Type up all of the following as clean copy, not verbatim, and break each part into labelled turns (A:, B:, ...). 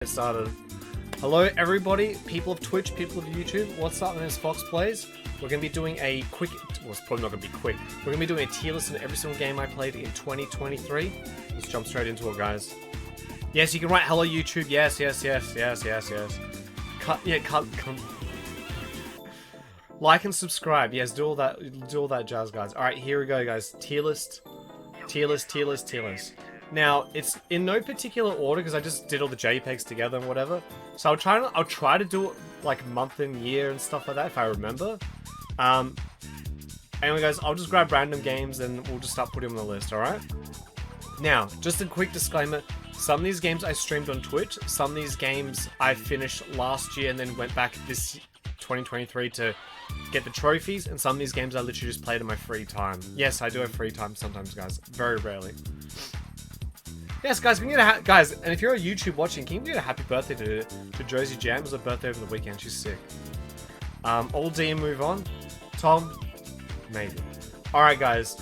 A: Get started. Hello everybody, people of Twitch, people of YouTube, what's up? My name is Fox Plays. We're going to be doing a quick, well it's probably not going to be quick, we're going to be doing a tier list on every single game I played in 2023. Let's jump straight into it, guys. Yes, you can write hello YouTube, yes. Cut. Like and subscribe, yes, do all that jazz, guys. Alright, here we go, guys. Tier list. Now, it's in no particular order because I just did all the JPEGs together and whatever. So I'll try to do it like month and year and stuff like that if I remember. Anyway, guys, I'll just grab random games and we'll just start putting them on the list, alright? Now, just a quick disclaimer. Some of these games I streamed on Twitch. Some of these games I finished last year and then went back this 2023 to get the trophies. And some of these games I literally just played in my free time. Yes, I do have free time sometimes, guys. Very rarely. Yes, guys, guys, and if you're on YouTube watching, can you get a happy birthday to Josie Jam? It was her birthday over the weekend. She's sick. All D and move on. Tom, maybe. All right, guys,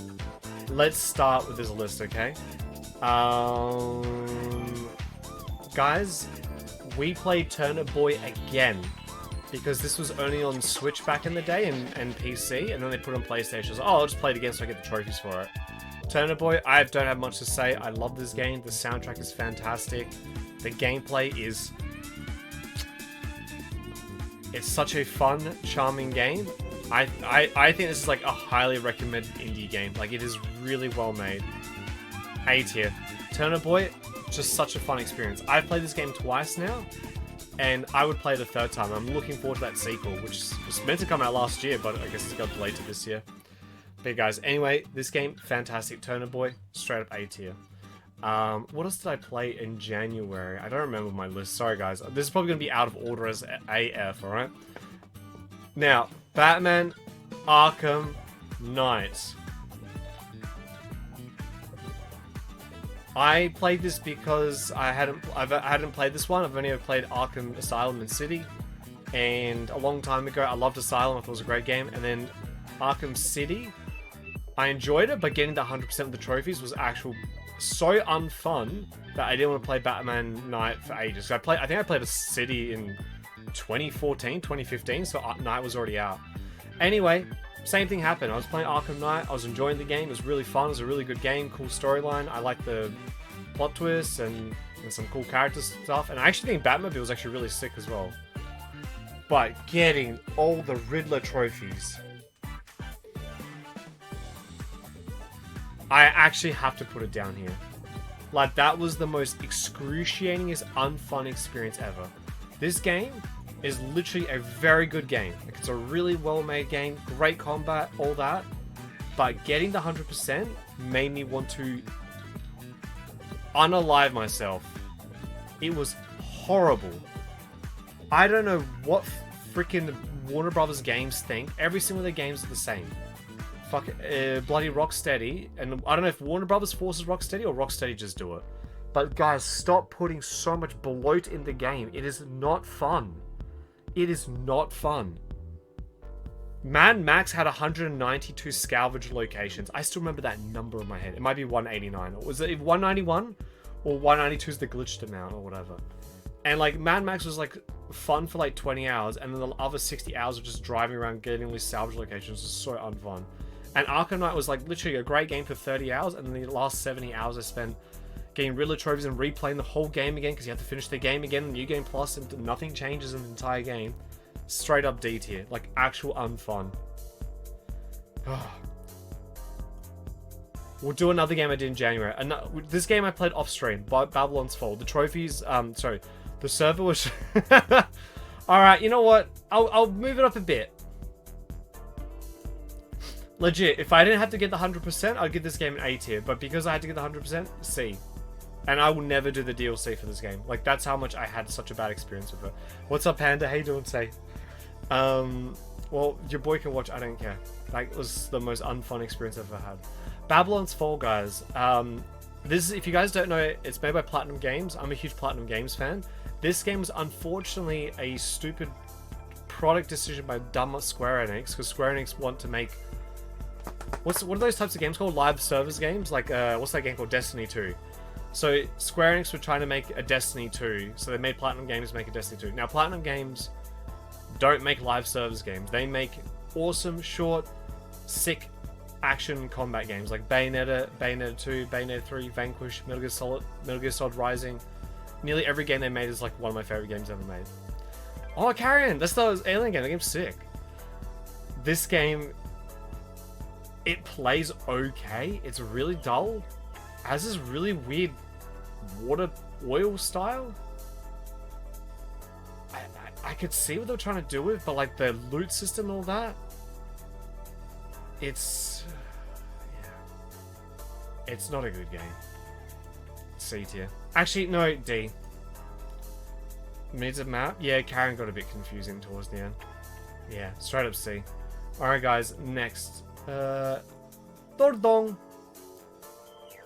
A: let's start with this list, okay? Guys, we played Turnip Boy again because this was only on Switch back in the day and PC, and then they put it on PlayStation. So, I'll just play it again so I get the trophies for it. Turnip Boy, I don't have much to say. I love this game. The soundtrack is fantastic. The gameplay is... It's such a fun, charming game. I think this is like a highly recommended indie game. Like, it is really well made. A tier. Turnip Boy, just such a fun experience. I've played this game twice now, and I would play it a third time. I'm looking forward to that sequel, which was meant to come out last year, but I guess it's got delayed to this year. But guys, anyway, this game, fantastic. Turnip Boy, straight up A tier. What else did I play in January? I don't remember my list. Sorry, guys. This is probably going to be out of order as AF, alright? Now, Batman Arkham Knight. I played this because I hadn't played this one. I've only ever played Arkham Asylum and City. And a long time ago, I loved Asylum. I thought it was a great game. And then Arkham City, I enjoyed it, but getting the 100% of the trophies was so unfun that I didn't want to play Batman Knight for ages. I think I played a City in 2014, 2015, so Knight was already out. Anyway, same thing happened. I was playing Arkham Knight, I was enjoying the game, it was really fun, it was a really good game, cool storyline, I liked the plot twists and some cool character stuff, and I actually think Batmobile was actually really sick as well. But getting all the Riddler trophies... I actually have to put it down here. Like, that was the most excruciatingest, unfun experience ever. This game is literally a very good game. Like, it's a really well-made game, great combat, all that. But getting the 100% made me want to unalive myself. It was horrible. I don't know what freaking Warner Brothers games think. Every single of their games are the same. Fuck bloody Rocksteady, and I don't know if Warner Brothers forces Rocksteady or Rocksteady just do it. But guys, stop putting so much bloat in the game. It is not fun. It is not fun. Mad Max had 192 salvage locations. I still remember that number in my head. It might be 189. Or was it 191? Or 192 is the glitched amount or whatever. And like, Mad Max was like fun for like 20 hours, and then the other 60 hours of just driving around getting all these salvage locations was so unfun. And Arkham Knight was like literally a great game for 30 hours, and then the last 70 hours I spent getting Riddler trophies and replaying the whole game again because you have to finish the game again, New Game Plus, and nothing changes in the entire game. Straight up D tier, like actual unfun. We'll do another game I did in January. This game I played off stream, Babylon's Fall. The trophies, sorry, the server was... Alright, you know what? I'll move it up a bit. Legit, if I didn't have to get the 100%, I'd give this game an A tier. But because I had to get the 100%, C. And I will never do the DLC for this game. Like, that's how much I had such a bad experience with it. What's up, Panda? How you doing today? Well, your boy can watch, I don't care. Like, it was the most unfun experience I've ever had. Babylon's Fall, guys. This is, if you guys don't know, it's made by Platinum Games. I'm a huge Platinum Games fan. This game was unfortunately a stupid product decision by dumb Square Enix, because Square Enix want to make... What are those types of games called? Live service games? Like, what's that game called? Destiny 2. So Square Enix were trying to make a Destiny 2, so they made Platinum Games make a Destiny 2. Now Platinum Games don't make live service games. They make awesome, short, sick action combat games like Bayonetta, Bayonetta 2, Bayonetta 3, Vanquish, Metal Gear Solid Rising. Nearly every game they made is like one of my favorite games ever made. Oh, Carrion! That's the Alien game. That game's sick. This game, it plays okay. It's really dull. It has this really weird water oil style. I could see what they were trying to do with, but like the loot system and all that, it's not a good game. C tier. Actually, no, D. Needs a map? Yeah, Karen got a bit confusing towards the end. Yeah, straight up C. Alright guys, next. Tordong.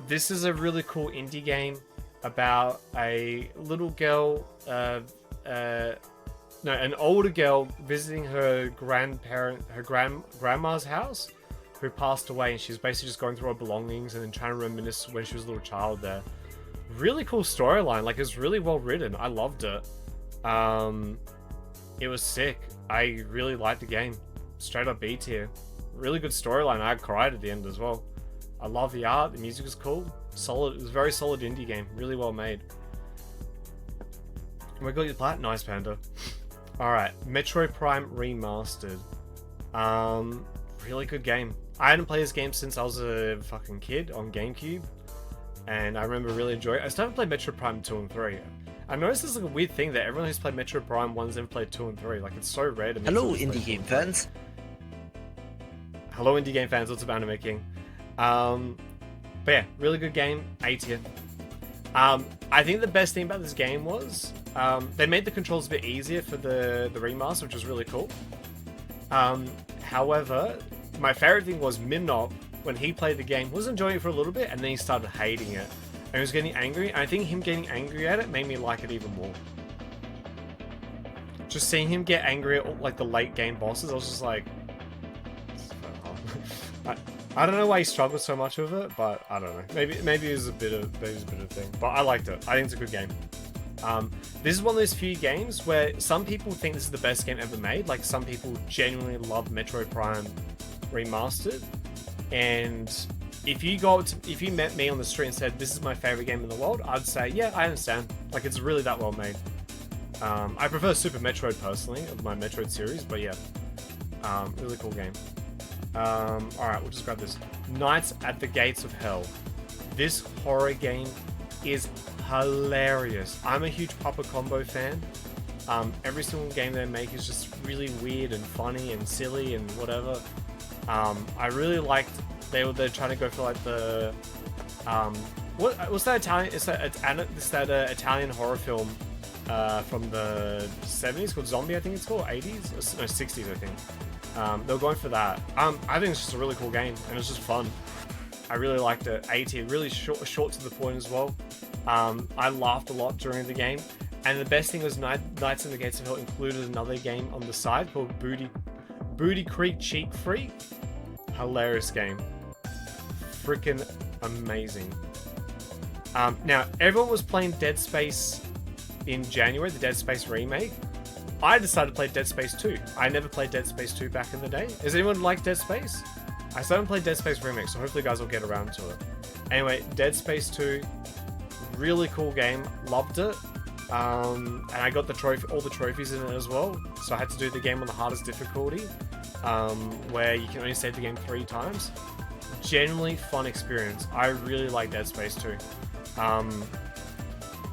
A: This is a really cool indie game about a little girl, an older girl visiting her grandma's house, who passed away, and she's basically just going through her belongings and then trying to reminisce when she was a little child there. Really cool storyline. Like, it's really well written. I loved it. It was sick. I really liked the game. Straight up B tier. Really good storyline. I cried at the end as well. I love the art. The music was cool. Solid. It was a very solid indie game. Really well made. Oh my god, you plat? Nice, Panda. Alright. Metroid Prime Remastered. Really good game. I hadn't played this game since I was a fucking kid on GameCube. And I remember really enjoying it. I still haven't played Metroid Prime 2 and 3. I noticed there's like a weird thing that everyone who's played Metroid Prime 1's never played 2 and 3. Like, it's so rare to me.
B: Hello, indie game fans.
A: Hello, indie game fans. What's up, Anime King? But yeah, really good game. A tier. I think the best thing about this game was they made the controls a bit easier for the remaster, which was really cool. However, my favorite thing was Minop, when he played the game, was enjoying it for a little bit, and then he started hating it. And he was getting angry, and I think him getting angry at it made me like it even more. Just seeing him get angry at like the late game bosses, I was just like... I don't know why he struggled so much with it, but I don't know. Maybe it was a bit of thing. But I liked it. I think it's a good game. This is one of those few games where some people think this is the best game ever made. Like, some people genuinely love Metroid Prime Remastered. And if you met me on the street and said, this is my favorite game in the world, I'd say, yeah, I understand. Like, it's really that well made. I prefer Super Metroid personally, of my Metroid series, but yeah. Really cool game. Alright, we'll just grab this. Knights at the Gates of Hell. This horror game is hilarious. I'm a huge Papa Combo fan. Every single game they make is just really weird and funny and silly and whatever. I really liked they're trying to go for like the what's that Italian? It's that Italian horror film from the 70s called Zombie, I think it's called, 80s, no 60s I think. They were going for that. I think it's just a really cool game and it's just fun. I really liked it. A tier, really short to the point as well. I laughed a lot during the game, and the best thing was Knights in the Gates of Hell included another game on the side called Booty Creek Cheek Free. Hilarious game. Freaking amazing. Now, everyone was playing Dead Space in January, the Dead Space remake. I decided to play Dead Space 2. I never played Dead Space 2 back in the day. Does anyone like Dead Space? I still haven't played Dead Space remake, so hopefully you guys will get around to it. Anyway, Dead Space 2, really cool game. Loved it. And I got all the trophies in it as well. So I had to do the game on the hardest difficulty, where you can only save the game 3 times. Genuinely fun experience. I really like Dead Space 2.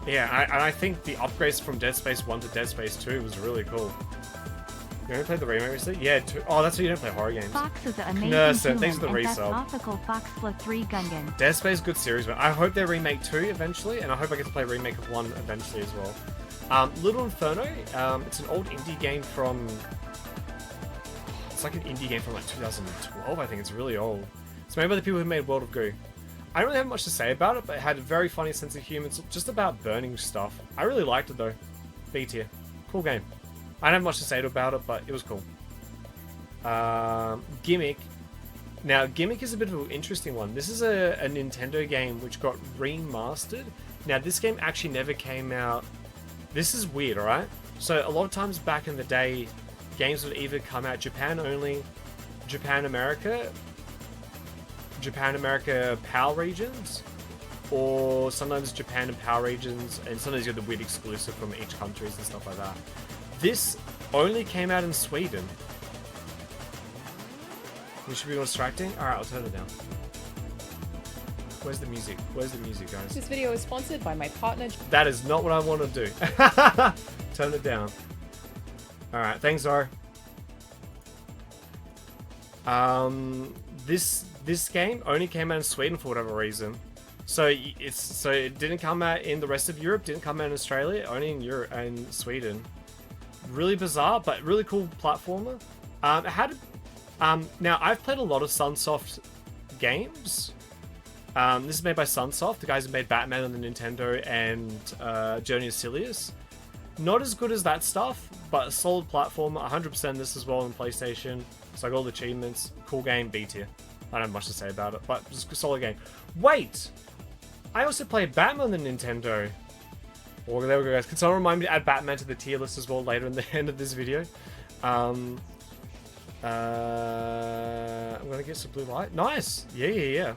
A: Yeah, and I think the upgrades from Dead Space 1 to Dead Space 2 was really cool. You only played the remake recently? Yeah, oh, that's why you don't play horror games.
C: Fox is an amazing
A: thanks for the resub.
C: Fox 3 Gungan.
A: Dead Space, good series, but I hope they remake 2 eventually, and I hope I get to play remake of 1 eventually as well. Little Inferno, it's an old indie game from... It's like an indie game from like 2012, I think. It's really old. It's made by the people who made World of Goo. I don't really have much to say about it, but it had a very funny sense of humor. It's just about burning stuff. I really liked it though. B tier. Cool game. I don't have much to say about it, but it was cool. Gimmick. Now, Gimmick is a bit of an interesting one. This is a Nintendo game which got remastered. Now, this game actually never came out. This is weird, alright? So, a lot of times back in the day, games would either come out Japan only, Japan America PAL regions, or sometimes Japan and PAL regions, and sometimes you have the weird exclusive from each countries and stuff like that. This only came out in Sweden. We should be more distracting? Alright, I'll turn it down. Where's the music? Where's the music, guys?
B: This video is sponsored by my partner.
A: That is not what I want to do. Turn it down. Alright, thanks, Zara. This game only came out in Sweden for whatever reason. So it didn't come out in the rest of Europe, didn't come out in Australia, only in Europe and Sweden. Really bizarre, but really cool platformer. Now I've played a lot of Sunsoft games. This is made by Sunsoft, the guys who made Batman on the Nintendo and Journey of Silius. Not as good as that stuff, but a solid platformer. 100% this as well on PlayStation. So I got all the achievements. Cool game, B tier. I don't have much to say about it, but it's a solid game. Wait! I also played Batman on the Nintendo. Oh, there we go, guys. Can someone remind me to add Batman to the tier list as well later in the end of this video? I'm gonna get some blue light. Nice! Yeah.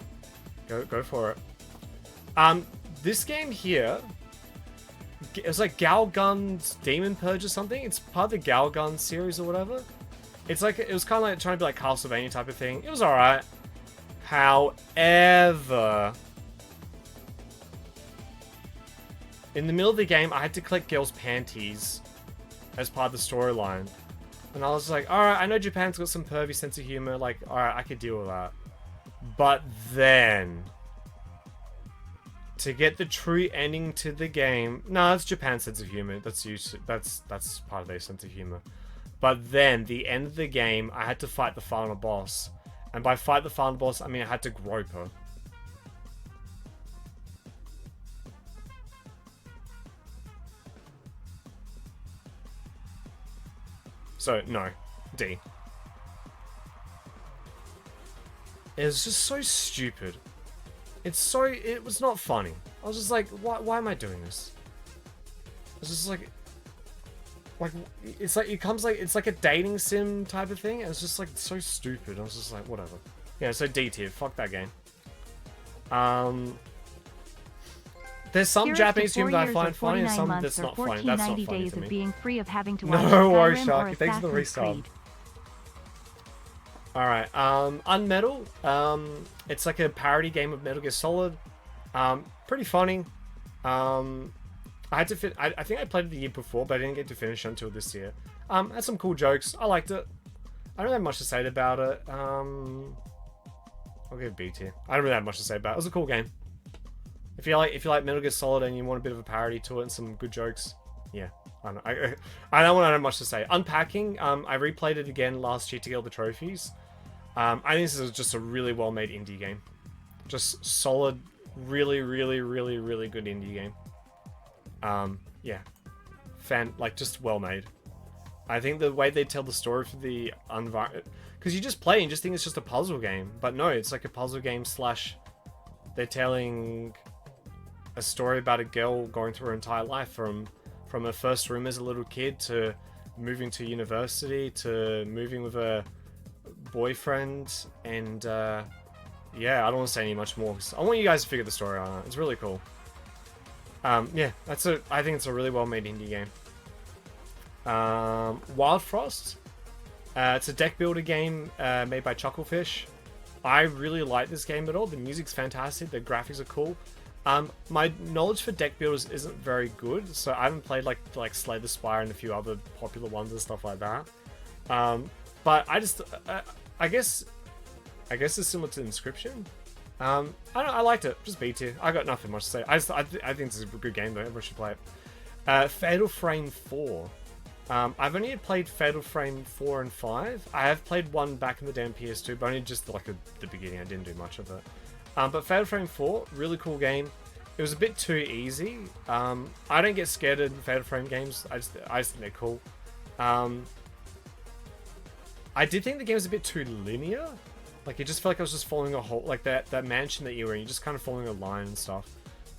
A: Go for it. This game here, it was like Galgun's Demon Purge or something. It's part of the Galgun series or whatever. It's like, it was kind of like trying to be like Castlevania type of thing. It was alright. However, in the middle of the game, I had to collect girls' panties as part of the storyline. And I was like, alright, I know Japan's got some pervy sense of humor. Like, alright, I could deal with that. But then, to get the true ending to the game, no, it's Japan's sense of humor. That's part of their sense of humor. But then, the end of the game, I had to fight the final boss. And by fight the final boss, I mean I had to grope her. So, no. D. It was just so stupid. It was not funny. I was just like, why am I doing this? It's just like, it's like a dating sim type of thing, and it's just like so stupid. I was just like, whatever. Yeah, so D tier, fuck that game. There's some Japanese humor that I find funny, and some that's not funny. That's not funny to me.
C: Being free of having to watch
A: No worries,
C: Skyrim
A: Sharky.
C: or
A: Thanks for the
C: Assassin's
A: resub. Alright, Unmetal. It's like a parody game of Metal Gear Solid. Pretty funny. I had to I think I played it the year before, but I didn't get to finish until this year. Had some cool jokes. I liked it. I don't have much to say about it. I'll give it B tier. I don't really have much to say about it. It was a cool game. If you like Metal Gear Solid and you want a bit of a parody to it and some good jokes, yeah. I don't have much to say. Unpacking. I replayed it again last year to get all the trophies. I think this is just a really well made indie game. Just solid, really good indie game. Yeah. Just well made. I think the way they tell the story for the environment, because you just play and just think it's just a puzzle game, but no, it's like a puzzle game slash they're telling a story about a girl going through her entire life from her first room as a little kid to moving to university to moving with a boyfriend, and yeah, I don't want to say any much more because I want you guys to figure the story out. It's really cool. Yeah, I think it's a really well made indie game. Wild Frost. It's a deck builder game made by Chucklefish. I really like this game at all. The music's fantastic. The graphics are cool. My knowledge for deck builders isn't very good, so I haven't played like Slay the Spire and a few other popular ones and stuff like that. But I guess it's similar to Inscription. I don't know, I liked it. Just B tier. I got nothing much to say. I think this is a good game though. Everyone should play it. Fatal Frame 4. I've only played Fatal Frame 4 and 5. I have played one back in the day on PS2, but only just like the beginning. I didn't do much of it. But Fatal Frame 4, really cool game. It was a bit too easy. I don't get scared of Fatal Frame games. I just think they're cool. I did think the game was a bit too linear. Like, it just felt like I was just following a whole, like that mansion that you were in, you're just kind of following a line and stuff.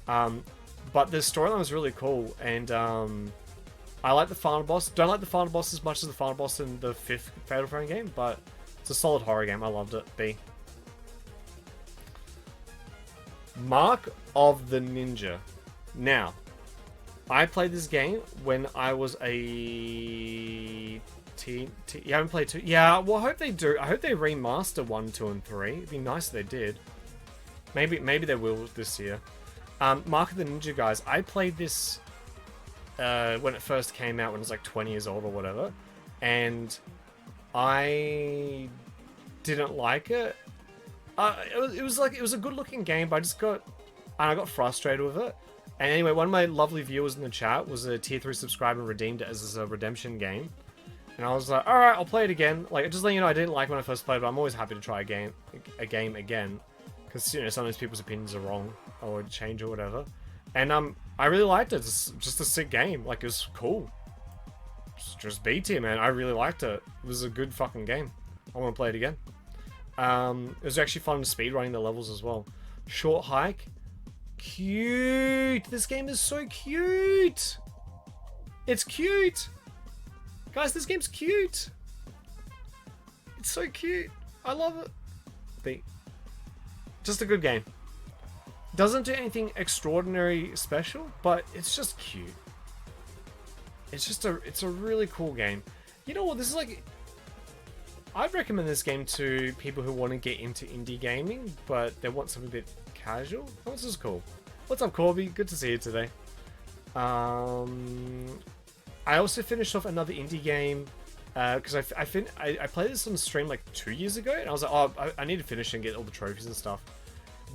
A: But the storyline was really cool, and I like the final boss. Don't like the final boss as much as the final boss in the 5th Fatal Frame game, but it's a solid horror game. I loved it. B. Mark of the Ninja. Now, I played this game when I was a teen. You haven't played 2? Yeah, well, I hope they do. I hope they remaster 1, 2, and 3. It'd be nice if they did. Maybe they will this year. Mark of the Ninja, guys. I played this when it first came out, when I was like 20 years old or whatever, and I didn't like it. It was a good looking game, but I got frustrated with it. And anyway, one of my lovely viewers in the chat was a tier 3 subscriber and redeemed it as a redemption game. And I was like, alright, I'll play it again. Like, just letting you know, I didn't like it when I first played it, but I'm always happy to try a game again. Because, you know, sometimes people's opinions are wrong or change or whatever. And I really liked it. It's just a sick game. Like, it was cool. Just B tier, man. I really liked it. It was a good fucking game. I want to play it again. It was actually fun speedrunning the levels as well. Short Hike. Cute. This game is so cute. It's cute. Guys, this game's cute. It's so cute. I love it. B. Just a good game. Doesn't do anything extraordinary special, but it's just cute. It's a really cool game. You know what? This is like, I'd recommend this game to people who want to get into indie gaming, but they want something a bit casual. Oh, this is cool. What's up, Corby? Good to see you today. I also finished off another indie game because I played this on stream like 2 years ago, and I was like, oh, I need to finish and get all the trophies and stuff.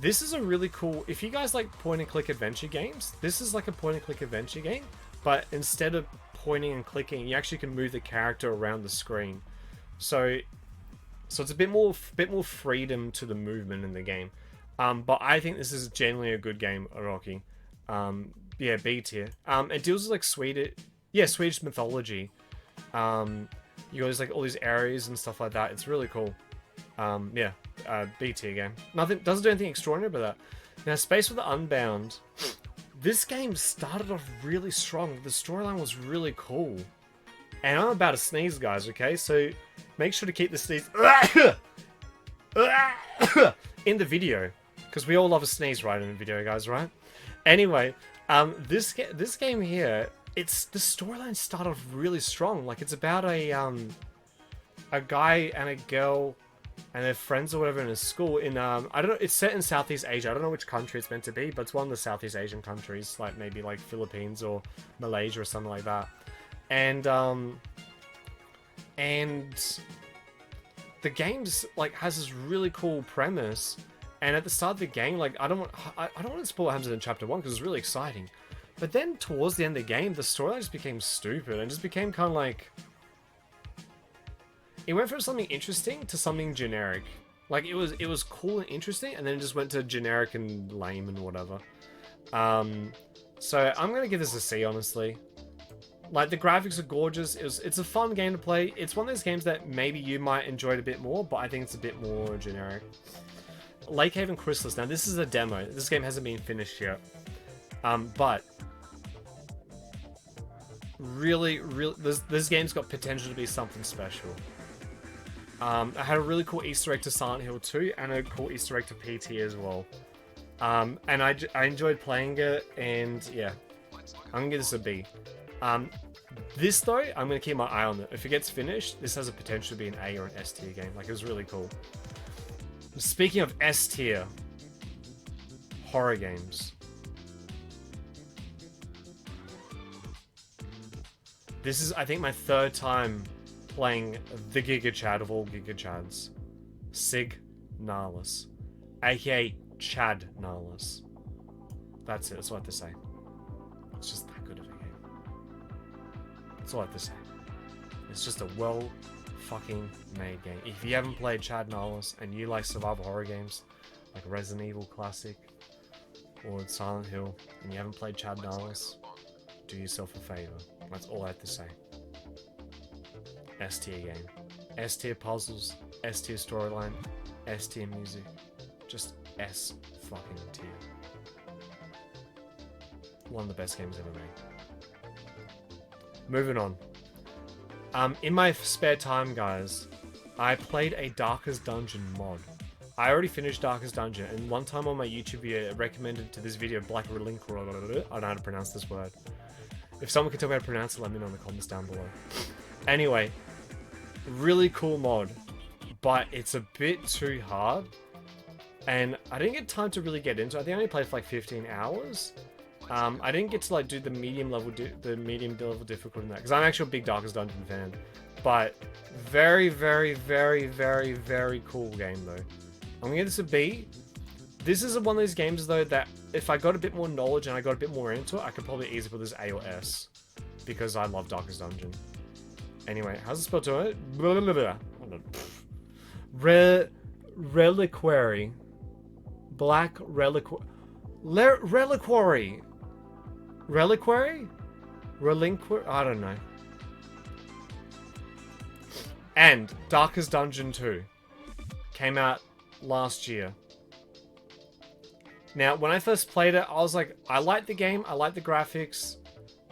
A: This is a really cool, if you guys like point and click adventure games, this is like a point and click adventure game, but instead of pointing and clicking, you actually can move the character around the screen. So it's a bit more freedom to the movement in the game. But I think this is genuinely a good game, Rocky. Yeah, B tier. It deals with like Swedish mythology. You got like all these areas and stuff like that. It's really cool. Yeah, B tier game. Nothing, doesn't do anything extraordinary about that. Now, Space with the Unbound. This game started off really strong. The storyline was really cool. And I'm about to sneeze, guys, okay? So make sure to keep the sneeze in the video. Because we all love a sneeze right in the video, guys, right? Anyway, this game here, the storyline started off really strong. Like, it's about a guy and a girl and their friends or whatever in a school in I don't know, it's set in Southeast Asia. I don't know which country it's meant to be, but it's one of the Southeast Asian countries, like maybe like Philippines or Malaysia or something like that. And the game's like has this really cool premise, and at the start of the game, like I don't want to spoil what happens in chapter 1 because it's really exciting. But then towards the end of the game, the storyline just became stupid and just became kind of like, it went from something interesting to something generic. Like it was cool and interesting, and then it just went to generic and lame and whatever. So I'm gonna give this a C, honestly. Like, the graphics are gorgeous. It's a fun game to play. It's one of those games that maybe you might enjoy it a bit more, but I think it's a bit more generic. Lake Haven Chrysalis. Now, this is a demo. This game hasn't been finished yet. But really, this game's got potential to be something special. I had a really cool Easter egg to Silent Hill 2 and a cool Easter egg to PT as well. And I enjoyed playing it, and yeah, I'm gonna give this a B. This though, I'm gonna keep my eye on it. If it gets finished, this has a potential to be an A or an S tier game. Like, it was really cool. Speaking of S tier horror games, this is, I think, my 3rd time playing the Giga Chad of all Giga Chads, Signalis, aka Chad Nalis. That's it. That's all I have to say. It's just that good of a game. That's all I have to say. It's just a well fucking made game. If you haven't played Chad Nalis and you like survival horror games like Resident Evil Classic or Silent Hill, and you haven't played Chad Nalis, do yourself a favor. That's all I have to say. S tier game. S tier puzzles, S tier storyline, S tier music. Just S fucking tier. One of the best games ever made. Moving on. In my spare time, guys, I played a Darkest Dungeon mod. I already finished Darkest Dungeon, and one time on my YouTube video, it recommended to this video Black Relinquo. I don't know how to pronounce this word. If someone can tell me how to pronounce it, let me know in the comments down below. Anyway, really cool mod, but it's a bit too hard, and I didn't get time to really get into it. I think I only played for like 15 hours. I didn't get to like do the medium level difficulty in that, because I'm actually a big Darkest Dungeon fan. But very, very, very, very, very cool game though. I'm gonna give this a B. This is one of those games though that if I got a bit more knowledge and I got a bit more into it, I could probably easily put this A or S, because I love Darkest Dungeon. Anyway, how's it spelled to it? Blah, blah, blah, blah. Reliquary. Black Reliquary. Reliquary. Reliquary? Relinquary? I don't know. And Darkest Dungeon 2 came out last year. Now, when I first played it, I was like, I like the game, I like the graphics,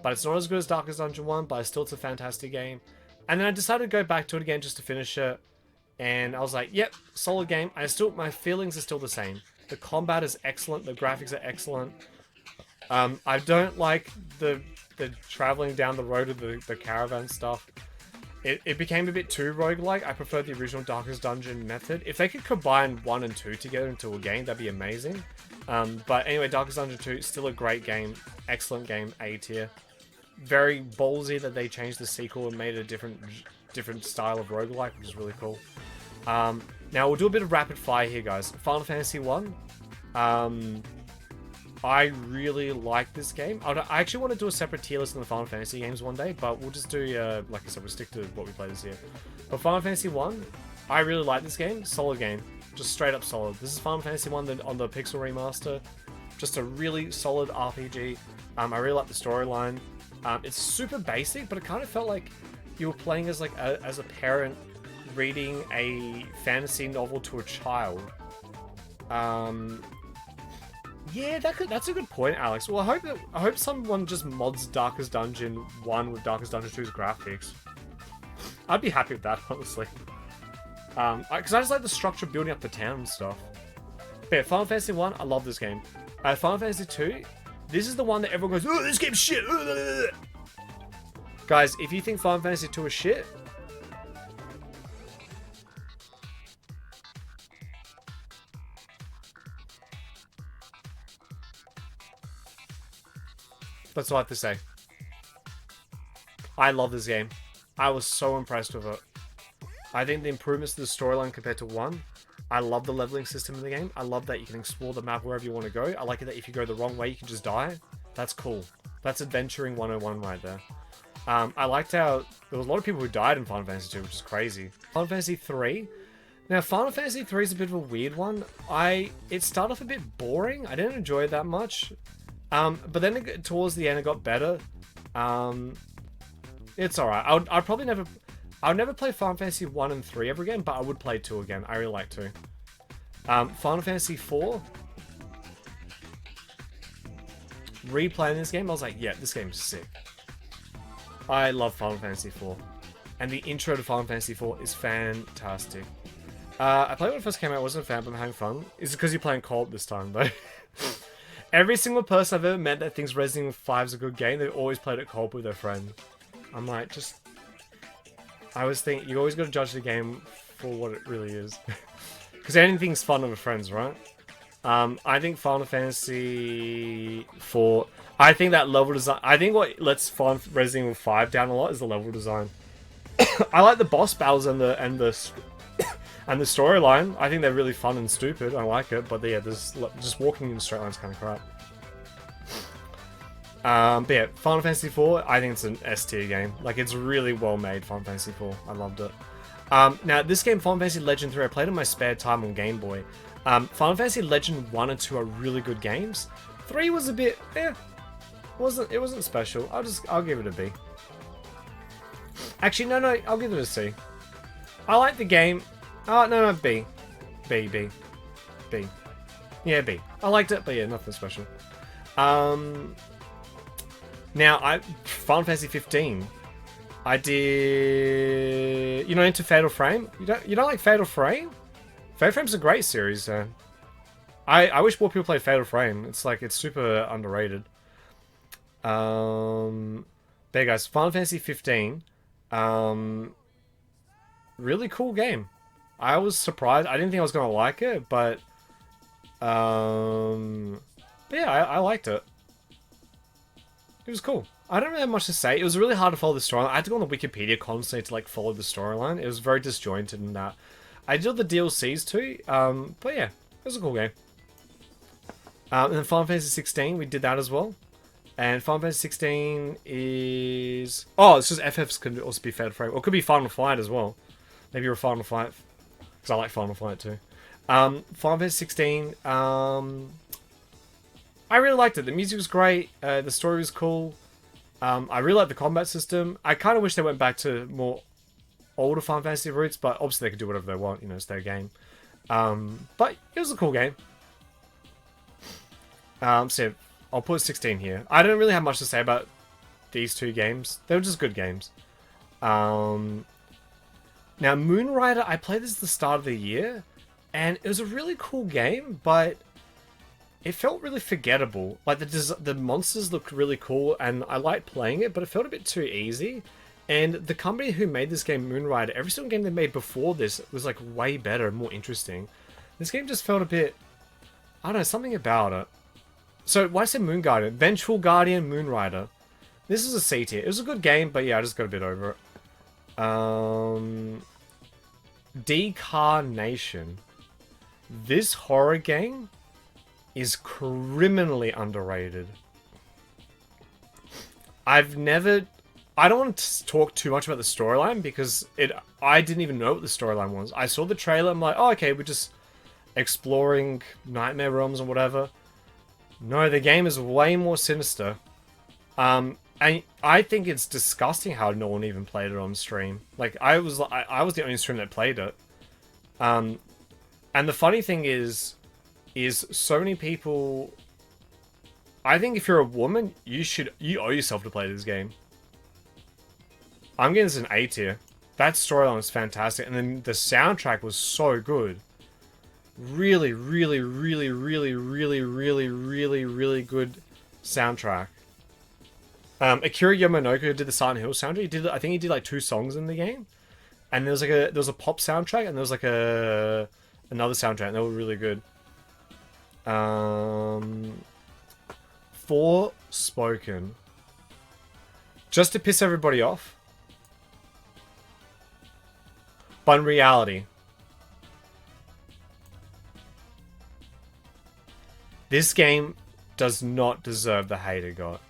A: but it's not as good as Darkest Dungeon 1, but still it's a fantastic game. And then I decided to go back to it again just to finish it, and I was like, yep, solid game. My feelings are still the same. The combat is excellent, the graphics are excellent. I don't like the traveling down the road of the caravan stuff. It became a bit too roguelike. I prefer the original Darkest Dungeon method. If they could combine 1 and 2 together into a game, that'd be amazing. But anyway, Darkest Dungeon 2 is still a great game. Excellent game, A tier. Very ballsy that they changed the sequel and made it a different style of roguelike, which is really cool. Now, we'll do a bit of rapid fire here, guys. Final Fantasy 1. I really like this game. I actually want to do a separate tier list on the Final Fantasy games one day, but we'll just do, like I said, we'll stick to what we play this year. But Final Fantasy 1, I really like this game. Solid game. Just straight up solid. This is Final Fantasy 1 on the Pixel Remaster. Just a really solid RPG. I really like the storyline. It's super basic, but it kind of felt like you were playing as as a parent reading a fantasy novel to a child. Yeah, that's a good point, Alex. Well, I hope someone just mods Darkest Dungeon 1 with Darkest Dungeon 2's graphics. I'd be happy with that, honestly. Because I just like the structure building up the town and stuff. But yeah, Final Fantasy 1, I love this game. Final Fantasy 2, this is the one that everyone goes, oh, this game's shit! Guys, if you think Final Fantasy 2 is shit, that's all I have to say. I love this game. I was so impressed with it. I think the improvements to the storyline compared to 1. I love the leveling system in the game. I love that you can explore the map wherever you want to go. I like it that if you go the wrong way, you can just die. That's cool. That's adventuring 101 right there. I liked how there was a lot of people who died in Final Fantasy 2, which is crazy. Final Fantasy 3. Now, Final Fantasy 3 is a bit of a weird one. It started off a bit boring. I didn't enjoy it that much. But then towards the end, it got better. It's alright. I'll never play Final Fantasy 1 and 3 ever again, but I would play 2 again. I really like 2. Final Fantasy 4. Replaying this game, I was like, yeah, this game's sick. I love Final Fantasy 4. And the intro to Final Fantasy 4 is fantastic. I played when it first came out, I wasn't a fan, but I'm having fun. Is it because you're playing co-op this time, though? Every single person I've ever met that thinks Resident Evil 5 is a good game, they've always played it co-op with their friend. I'm like, I always think, you always got to judge the game for what it really is. Because anything's fun with friends, right? I think Final Fantasy 4... I think that level design... I think what lets Resident Evil 5 down a lot is the level design. I like the boss battles and the storyline. I think they're really fun and stupid. I like it, but yeah, just walking in straight lines kind of crap. But yeah, Final Fantasy 4, I think it's an S tier game. Like, it's really well made, Final Fantasy 4. I loved it. Now, this game, Final Fantasy Legend 3, I played in my spare time on Game Boy. Final Fantasy Legend 1 and 2 are really good games. 3 was a bit, it wasn't special. I'll give it a B. Actually, no, I'll give it a C. I like the game. Oh, no, B. B, B. B. Yeah, B. I liked it, but yeah, nothing special. Now, Final Fantasy 15. I did... into Fatal Frame? You don't like Fatal Frame? Fatal Frame's a great series. I wish more people played Fatal Frame. It's super underrated. There, guys. Final Fantasy 15. Really cool game. I was surprised. I didn't think I was gonna like it, but yeah, I liked it. It was cool. I don't really have much to say. It was really hard to follow the storyline. I had to go on the Wikipedia constantly to follow the storyline. It was very disjointed in that. I did all the DLCs too. But yeah, it was a cool game. And then Final Fantasy 16, we did that as well. And Final Fantasy 16 is... Oh, it's just FFs could also be Fatal Frame. Or it could be Final Fight as well. Maybe you're a Final Fight. Because I like Final Fight too. Final Fantasy 16, I really liked it. The music was great. The story was cool. I really liked the combat system. I kind of wish they went back to more older Final Fantasy roots, but obviously they could do whatever they want. It's their game. But it was a cool game. So I'll put 16 here. I don't really have much to say about these two games. They were just good games. Now, Moonrider, I played this at the start of the year, and it was a really cool game, but it felt really forgettable. The monsters looked really cool, and I liked playing it, but it felt a bit too easy. And the company who made this game, Moonrider, every single game they made before this was way better and more interesting. This game just felt a bit... I don't know, something about it. So, why did I say Moon Guardian? Vengeful Guardian Moonrider. This is a C tier. It was a good game, but yeah, I just got a bit over it. Decarnation. This horror game is criminally underrated. I don't want to talk too much about the storyline because I didn't even know what the storyline was. I saw the trailer, I'm like, oh, okay, we're just exploring nightmare realms or whatever. No, the game is way more sinister. And I think it's disgusting how no one even played it on stream. I was the only stream that played it. And the funny thing is so many people... I think if you're a woman, you owe yourself to play this game. I'm getting this an A tier. That storyline was fantastic, and then the soundtrack was so good. Really, really, really, really, really, really, really, really good soundtrack. Akira Yamamoto did the Silent Hill soundtrack. I think he did 2 songs in the game, and there was a pop soundtrack, and there was another soundtrack, and they were really good. Forspoken. Just to piss everybody off. But in reality, this game does not deserve the hate it got.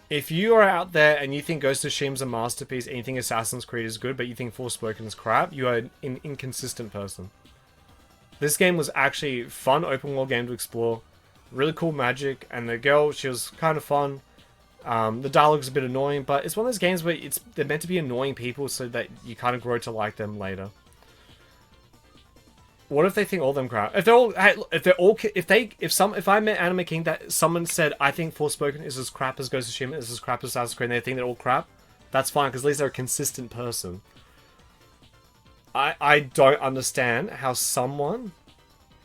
A: If you are out there and you think Ghost of Tsushima's a masterpiece and you think Assassin's Creed is good, but you think Forspoken is crap, you are an inconsistent person. This game was actually a fun open world game to explore. Really cool magic, and the girl, she was kind of fun. The dialogue's a bit annoying, but it's one of those games where they're meant to be annoying people so that you kind of grow to like them later. What if they think all of them crap? If I met Anime King that someone said, I think Forspoken is as crap as Ghost of Tsushima, is as crap as Assassin's Creed, and they think they're all crap, that's fine, because at least they're a consistent person. I don't understand how someone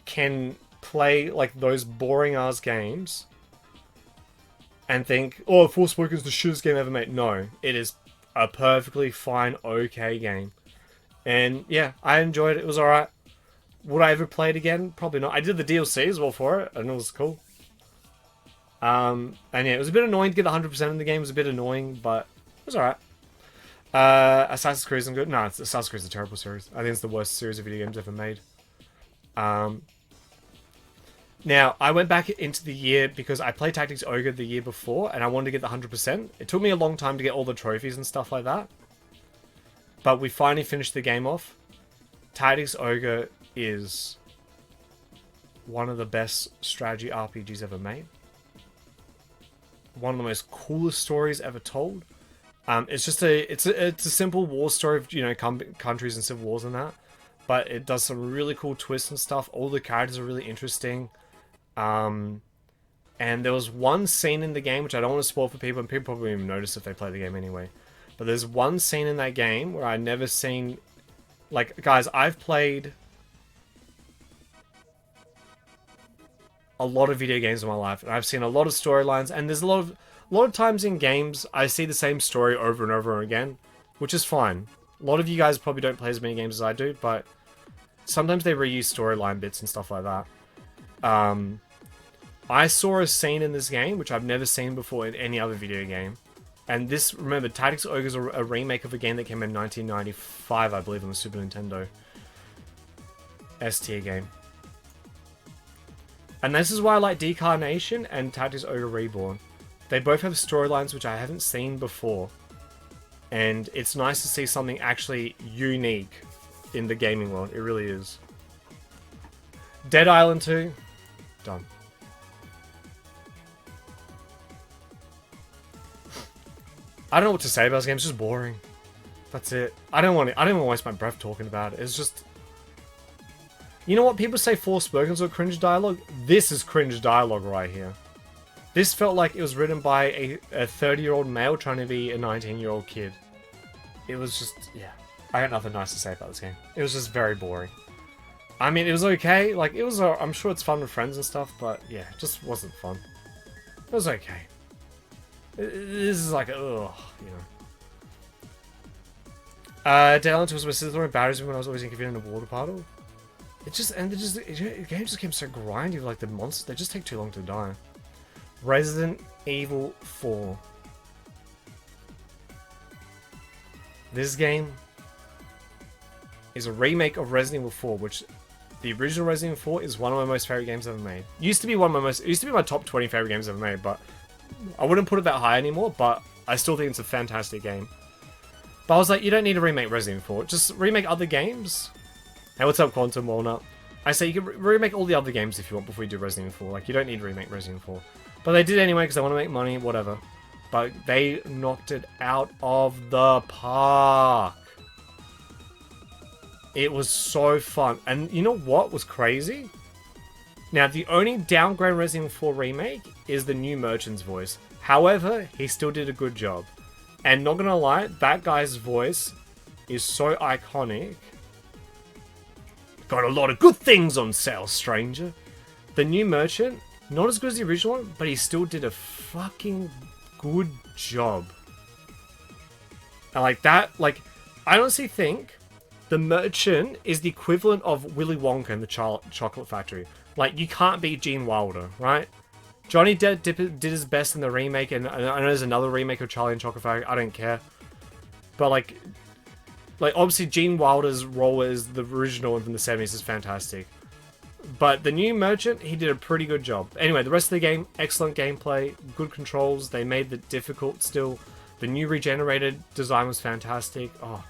A: can play those boring ass games and think, oh, Forspoken's the shittest game ever made. No, it is a perfectly fine, okay game. And yeah, I enjoyed it. It was alright. Would I ever play it again? Probably not. I did the DLC as well for it, and it was cool. And yeah, it was a bit annoying to get the 100% in the game. It was a bit annoying, but it was alright. Assassin's Creed isn't good. No, Assassin's Creed is a terrible series. I think it's the worst series of video games ever made. Now, I went back into the year because I played Tactics Ogre the year before, and I wanted to get the 100%. It took me a long time to get all the trophies and stuff like that. But we finally finished the game off. Tactics Ogre is one of the best strategy RPGs ever made. One of the most coolest stories ever told. It's just it's a simple war story of countries and civil wars and that. but it does some really cool twists and stuff. All the characters are really interesting. And there was one scene in the game, which I don't want to spoil for people, and people probably won't even notice if they play the game anyway. But there's one scene in that game where I've never seen... Like, guys, I've played a lot of video games in my life, and I've seen a lot of storylines, and there's a lot of times in games I see the same story over and over again, which is fine. A lot of you guys probably don't play as many games as I do, but sometimes they reuse storyline bits and stuff like that. I saw a scene in this game which I've never seen before in any other video game. And this, remember, Tactics Ogre is a remake of a game that came in 1995, I believe, on the Super Nintendo. S-tier game. And this is why I like Decarnation and Tactics Ogre Reborn. They both have storylines which I haven't seen before. And it's nice to see something actually unique in the gaming world. It really is. Dead Island 2. Done. I don't know what to say about this game. It's just boring. That's it. I don't want to waste my breath talking about it. It's just... You know what? People say Forspoken's or cringe dialogue. This is cringe dialogue right here. This felt like it was written by a 30-year-old male trying to be a 19-year-old kid. It was just... Yeah. I got nothing nice to say about this game. It was just very boring. I mean, it was okay. Like, it was... I'm sure it's fun with friends and stuff, but yeah, it just wasn't fun. It was okay. This is like, ugh, you know. Dead Island 2 was throwing batteries when I was always inconvenient in a water puddle. The game just became so grindy with like the monsters. They just take too long to die. Resident Evil 4. This game is a remake of Resident Evil 4, which the original Resident Evil 4 is one of my most favorite games ever made. It used to be my top 20 favorite games ever made, but I wouldn't put it that high anymore, but I still think it's a fantastic game. But I was like, you don't need to remake Resident Evil 4. Just remake other games. Hey, what's up, Quantum Walnut? I say you can remake all the other games if you want before you do Resident Evil 4. Like, you don't need to remake Resident Evil 4. But they did anyway because they want to make money, whatever. But they knocked it out of the park. It was so fun. And you know what was crazy? Now, the only downgrade Resident Evil 4 remake is the new Merchant's voice. However, he still did a good job. And not gonna lie, that guy's voice is so iconic. Got a lot of good things on sale, stranger. The new Merchant, not as good as the original one, but he still did a fucking good job. And like that, like, I honestly think the Merchant is the equivalent of Willy Wonka in the Chocolate Factory. Like, you can't beat Gene Wilder, right? Johnny Depp did his best in the remake, and I know there's another remake of Charlie and Chocolate Factory. I don't care. But, like obviously Gene Wilder's role as the original one from the 70s is fantastic. But the new Merchant, he did a pretty good job. Anyway, the rest of the game, excellent gameplay, good controls. They made it difficult still. The new regenerated design was fantastic. Oh,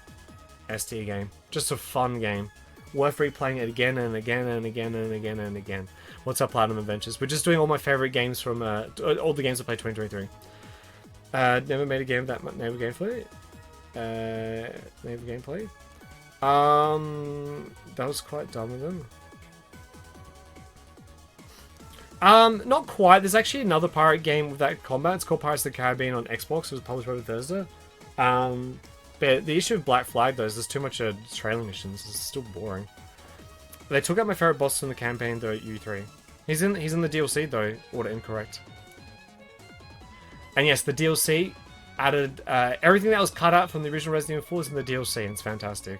A: S-tier game. Just a fun game. Worth replaying it again and again and again and again and again. What's up, Platinum Adventures? We're just doing all my favorite games from all the games I played 2023. Never made a game of that naval gameplay. Naval gameplay. That was quite dumb of them. Not quite. There's actually another pirate game with that combat. It's called Pirates of the Caribbean on Xbox. It was published by Bethesda. But the issue with Black Flag, though, is there's too much trailing missions. It's still boring. They took out my favorite boss in the campaign, though, U3. He's in the DLC, though. Order incorrect. And yes, the DLC added everything that was cut out from the original Resident Evil 4 is in the DLC, and it's fantastic.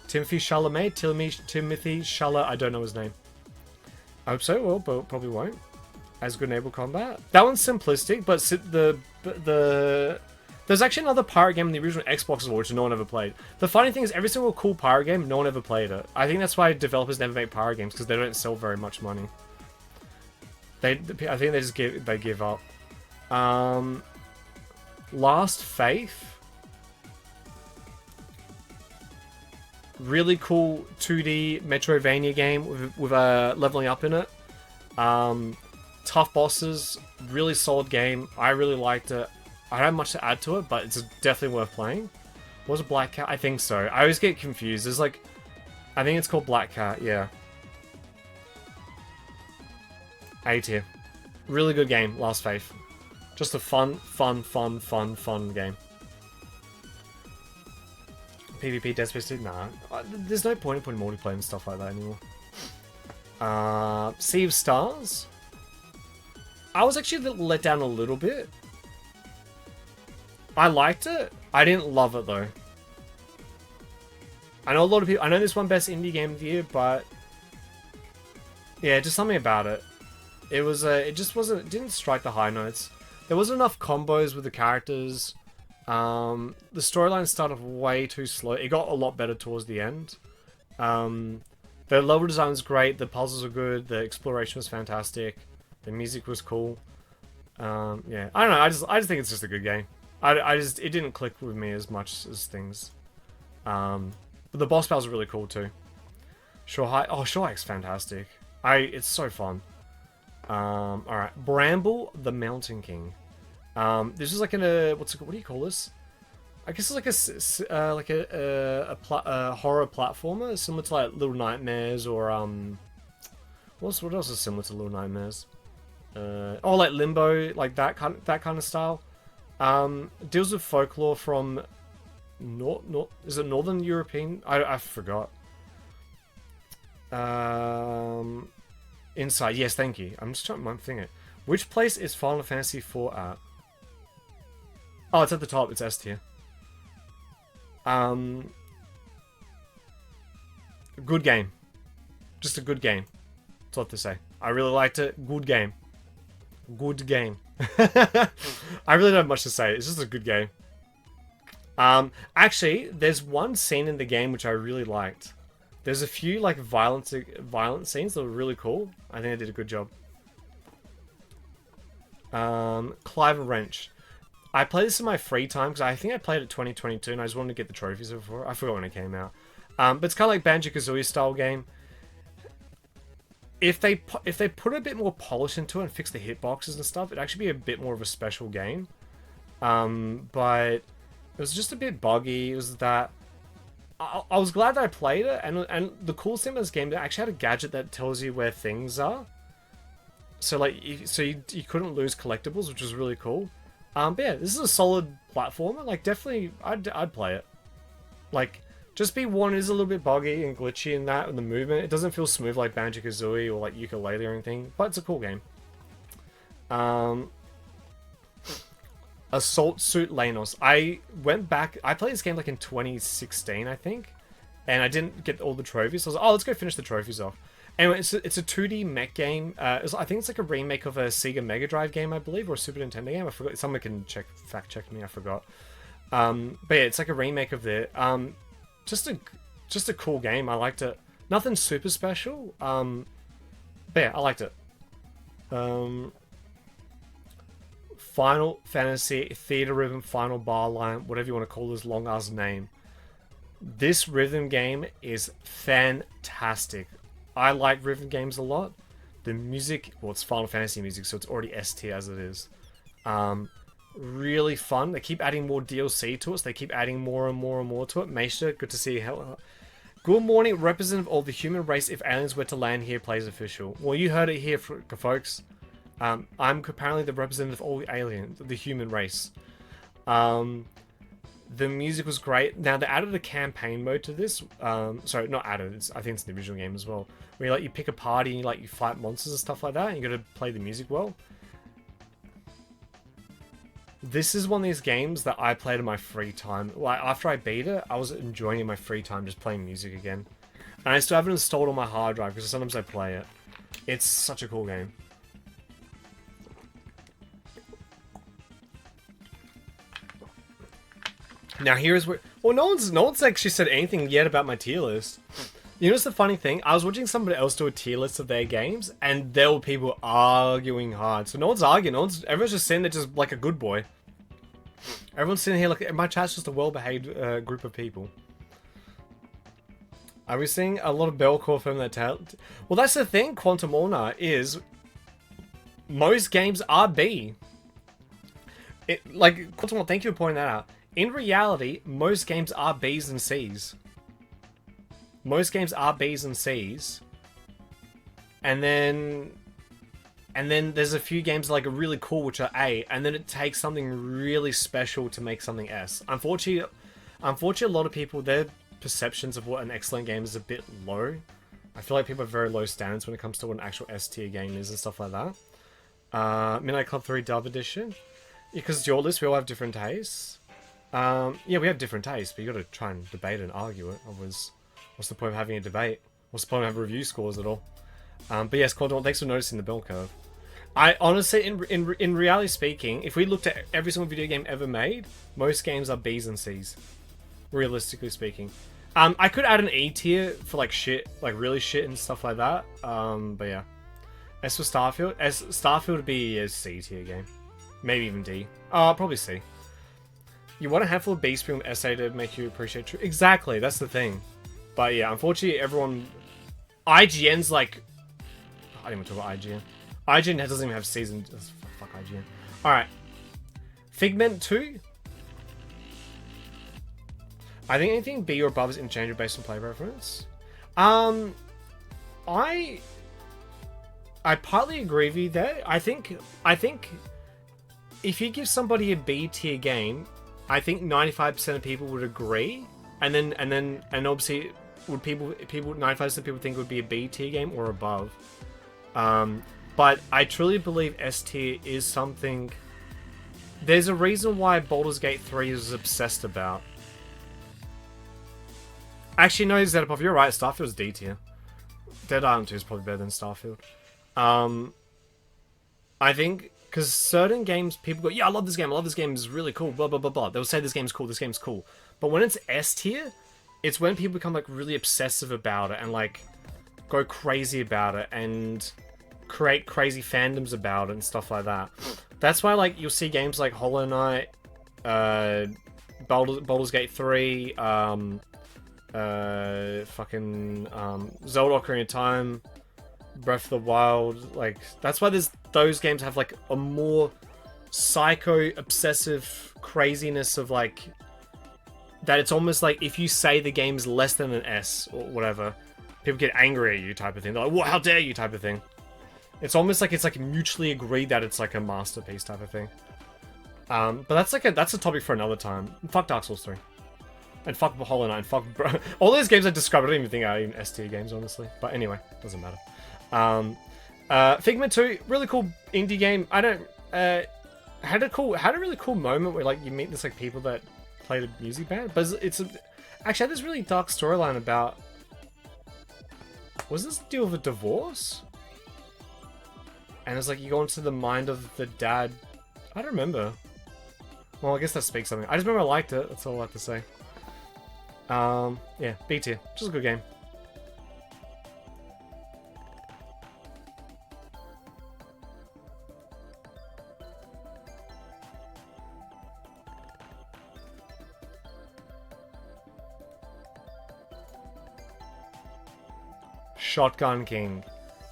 A: Timothy Chalamet? Timothy Chalamet, I don't know his name. I hope so, well, but probably won't. As good naval combat. That one's simplistic, but there's actually another pirate game in the original Xbox as well, which no one ever played. The funny thing is, every single cool pirate game, no one ever played it. I think that's why developers never make pirate games, because they don't sell very much money. I think they just give up. Last Faith. Really cool 2D Metroidvania game with leveling up in it. Tough bosses, really solid game. I really liked it. I don't have much to add to it, but it's definitely worth playing. Was it Black Cat? I think so. I always get confused. There's like I think it's called Black Cat, yeah. A tier. Really good game, Last Faith. Just a fun game. PvP Dead Space 2? Nah. There's no point in putting multiplayer and stuff like that anymore. Sea of Stars? I was actually let down a little bit. I liked it. I didn't love it though. I know a lot of people. I know this one best indie game of the year, but yeah, just something about it. It was. It just wasn't. It didn't strike the high notes. There wasn't enough combos with the characters. The storyline started way too slow. It got a lot better towards the end. The level design was great. The puzzles were good. The exploration was fantastic. The music was cool. Yeah, I don't know. I just think it's just a good game. It didn't click with me as much as things. But the boss battles are really cool too. Shore Hike's fantastic. It's so fun. Alright. Bramble the Mountain King. This is like what do you call this? I guess it's like a horror platformer, similar to like Little Nightmares or what else is similar to Little Nightmares? Like Limbo, like that kind of style. Deals with folklore from is it Northern European? I forgot. Inside, yes, thank you. I'm just trying to think it. Which place is Final Fantasy IV at? Oh, it's at the top. It's S tier. Good game. Just a good game. That's what to say. I really liked it. Good game. Good game. I really don't have much to say. It's just a good game. Actually, there's one scene in the game which I really liked. There's a few like violent scenes that were really cool. I think I did a good job. Clive Wrench. I played this in my free time because I think I played it 2022 and I just wanted to get the trophies before. I forgot when it came out. But it's kind of like Banjo-Kazooie style game. If they put a bit more polish into it and fix the hitboxes and stuff, it'd actually be a bit more of a special game. But it was just a bit buggy. It was that I was glad that I played it, and the cool thing about this game, it actually had a gadget that tells you where things are. So like, you couldn't lose collectibles, which was really cool. But yeah, this is a solid platformer. Like, definitely, I'd play it. Like, just be warned, it is a little bit buggy and glitchy in that, and the movement. It doesn't feel smooth like Banjo-Kazooie or like Yooka-Laylee or anything, but it's a cool game. Assault Suit Lanos. I went back, I played this game like in 2016, I think, and I didn't get all the trophies, so I was like, oh, let's go finish the trophies off. Anyway, it's a 2D mech game. I think it's like a remake of a Sega Mega Drive game, I believe, or a Super Nintendo game. I forgot. Someone can fact check me. I forgot. But yeah, it's like a remake of it. Just a cool game. I liked it. Nothing super special. But yeah, I liked it. Final Fantasy Theater Rhythm Final Bar Line, whatever you want to call this long ass name. This rhythm game is fantastic. I like rhythm games a lot. The music, well, it's Final Fantasy music, so it's already S tier as it is. Really fun. They keep adding more DLC to it, so they keep adding more and more and more to it. Meisha, good to see you. Good morning, representative of the human race. If aliens were to land here, plays official. Well, you heard it here, folks. I'm apparently the representative of all aliens, the human race. The music was great. Now, they added a campaign mode to this. Sorry, not added. I think it's in the original game as well. Where you pick a party and you fight monsters and stuff like that. And you got to play the music well. This is one of these games that I played in my free time. Like, after I beat it, I was enjoying in my free time just playing music again. And I still haven't installed on my hard drive because sometimes I play it. It's such a cool game. Now here's where... Well, no one's actually said anything yet about my tier list. You know what's the funny thing? I was watching somebody else do a tier list of their games, and there were people arguing hard. So no one's arguing. Everyone's just sitting there just like a good boy. Everyone's sitting here like... My chat's just a well-behaved group of people. Are we seeing a lot of Bellcore from that talent? Well, that's the thing, Quantum Orna, is... Most games are B. Quantum Orna, thank you for pointing that out. In reality, most games are Bs and Cs. Most games are B's and C's. And then there's a few games like are really cool which are A, and then it takes something really special to make something S. Unfortunately, a lot of people, their perceptions of what an excellent game is a bit low. I feel like people have very low standards when it comes to what an actual S tier game is and stuff like that. Midnight Club 3 Dub Edition. Because it's your list, we all have different tastes. Yeah, we have different tastes, but you gotta try and debate and argue it. Otherwise, what's the point of having a debate? What's the point of having review scores at all? But yes, Quadron, thanks for noticing the bell curve. I honestly, in reality speaking, if we looked at every single video game ever made, most games are B's and C's. Realistically speaking. I could add an E tier for like shit, like really shit and stuff like that. But yeah. S for Starfield. Starfield would be a C tier game. Maybe even D. Probably C. You want a handful of B spring with SA to make you appreciate true. Exactly, that's the thing. But yeah, unfortunately everyone... IGN's like... I didn't even talk about IGN. IGN doesn't even have season... Fuck IGN. Alright. Figment 2? I think anything B or above is interchangeable based on play preference. I partly agree with you there. I think if you give somebody a B tier game, I think 95% of people would agree, and obviously would people 95% of people think it would be a B tier game or above. But I truly believe S tier is something. There's a reason why Baldur's Gate 3 is obsessed about. Actually, no, Zedapov, you're right. Starfield's D tier. Dead Island 2 is probably better than Starfield. I think because certain games, people go, yeah, I love this game. It's really cool. Blah blah blah blah. They'll say this game's cool. But when it's S tier, it's when people become like really obsessive about it and like go crazy about it and create crazy fandoms about it and stuff like that. That's why like you'll see games like Hollow Knight, Baldur's Gate 3, Zelda Ocarina of Time, Breath of the Wild. Like that's why those games have like a more psycho obsessive craziness of like that. It's almost like if you say the game's less than an S or whatever, people get angry at you type of thing. They're like, "What? How dare you?" type of thing. It's almost like it's like mutually agreed that it's like a masterpiece type of thing. But that's a topic for another time. Fuck Dark Souls 3. And fuck Hollow Knight, and fuck... all those games I described, I don't even think are even S-tier games, honestly. But anyway, doesn't matter. Figment 2, really cool indie game. I don't... had a really cool moment where, like, you meet this, like, people that played a music band. But actually, I had this really dark storyline about... Was this deal with a divorce? And it's like, you go into the mind of the dad... I don't remember. Well, I guess that speaks something. I just remember I liked it. That's all I have to say. Yeah, B tier. Just a good game. Shotgun King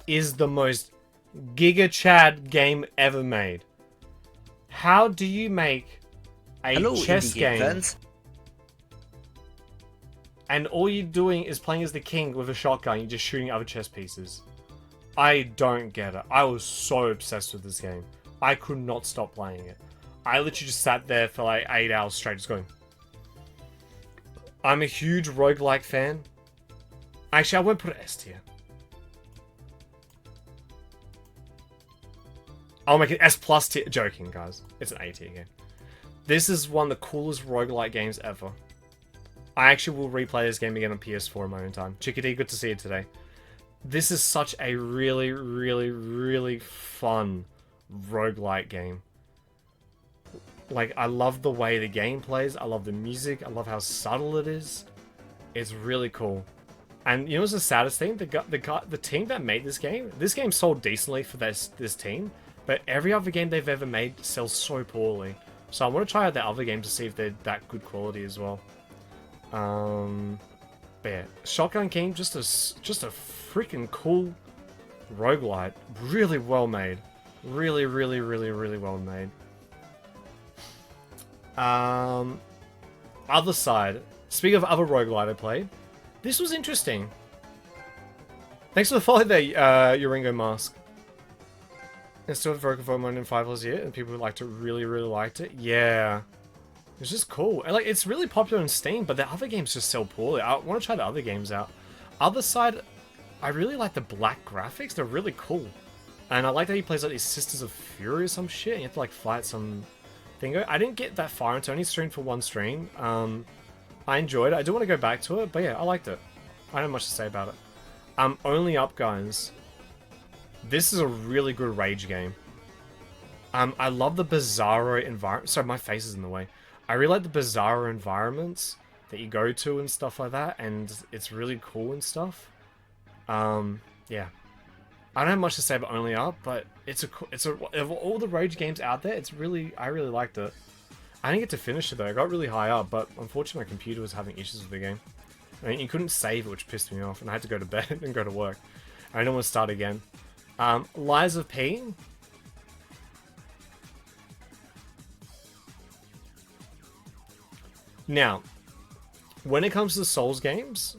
A: is the most Giga Chad game ever made. How do you make a chess game
D: fans.
A: and all you're doing is playing as the king with a shotgun, you're just shooting other chess pieces? I don't get it. I was so obsessed with this game. I could not stop playing it. I literally just sat there for like 8 hours straight just going. I'm a huge roguelike fan. Actually, I won't put it S tier. I'll make it S plus tier. Joking, guys. It's an A tier game. This is one of the coolest roguelike games ever. I actually will replay this game again on PS4 in my own time. Chickadee, good to see you today. This is such a really, really, really fun roguelike game. Like, I love the way the game plays. I love the music. I love how subtle it is. It's really cool. And you know what's the saddest thing? The team that made this game sold decently for this team, but every other game they've ever made sells so poorly. So I want to try out their other games to see if they're that good quality as well. But yeah, Shotgun King, just a freaking cool roguelite. Really well made. Really, really, really, really well made. Other side. Speaking of other roguelite I played, This was interesting. Thanks for the follow there, Uringo Mask. It's still Vocal for more than 5 plus year, and people who liked it really liked it. Yeah. It's just cool. And, like, it's really popular on Steam, but the other games just sell poorly. I want to try the other games out. Other side, I really like the black graphics. They're really cool. And I like that he plays like these Sisters of Fury or some shit, and you have to like fight some thingo. I didn't get that far into it. I only streamed for one stream. I enjoyed it. I do want to go back to it, but yeah, I liked it. I don't have much to say about it. Only Up, guys. This is a really good rage game. I love the bizarro environment. Sorry, my face is in the way. I really like the bizarro environments that you go to and stuff like that, and it's really cool and stuff. Yeah. I don't have much to say about Only Up, but it's a of all the rage games out there, I really liked it. I didn't get to finish it though. I got really high up, but unfortunately my computer was having issues with the game. I mean, you couldn't save it, which pissed me off, and I had to go to bed and go to work. I didn't want to start again. Lies of P. Now, when it comes to the Souls games,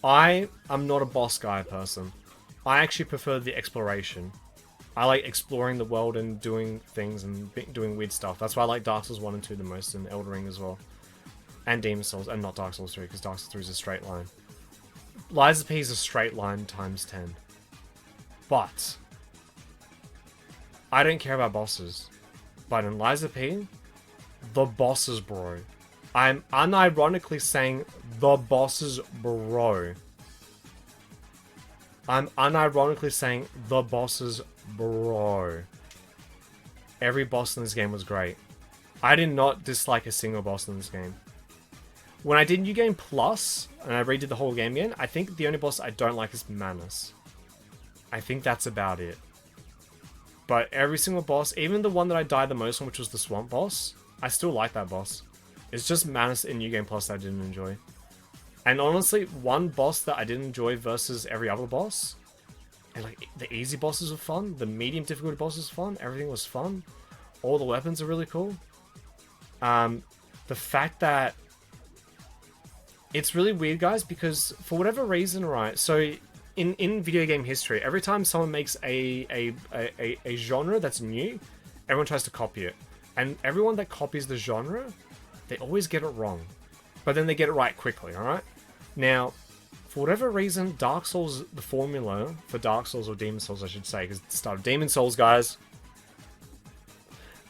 A: I am not a boss guy person. I actually prefer the exploration. I like exploring the world and doing things and doing weird stuff. That's why I like Dark Souls 1 and 2 the most, and Elden Ring as well. And Demon Souls, and not Dark Souls 3, because Dark Souls 3 is a straight line. Lies of P is a straight line times 10. But I don't care about bosses. But in Lies of P, the bosses, bro. I'm unironically saying the bosses, bro. I'm unironically saying the bosses, bro. Every boss in this game was great. I did not dislike a single boss in this game. When I did New Game Plus, and I redid the whole game again, I think the only boss I don't like is Manus. I think that's about it. But every single boss, even the one that I died the most on, which was the Swamp boss, I still like that boss. It's just Manus in New Game Plus that I didn't enjoy. And honestly, one boss that I didn't enjoy versus every other boss, and like the easy bosses were fun, the medium difficulty bosses were fun, everything was fun, all the weapons are really cool. The fact that it's really weird, guys, because for whatever reason, right? So in video game history, every time someone makes a genre that's new, everyone tries to copy it, and everyone that copies the genre, they always get it wrong, but then they get it right quickly, alright? Now, for whatever reason, Dark Souls, the formula for Dark Souls, or Demon Souls I should say, because it's the start of Demon Souls, guys.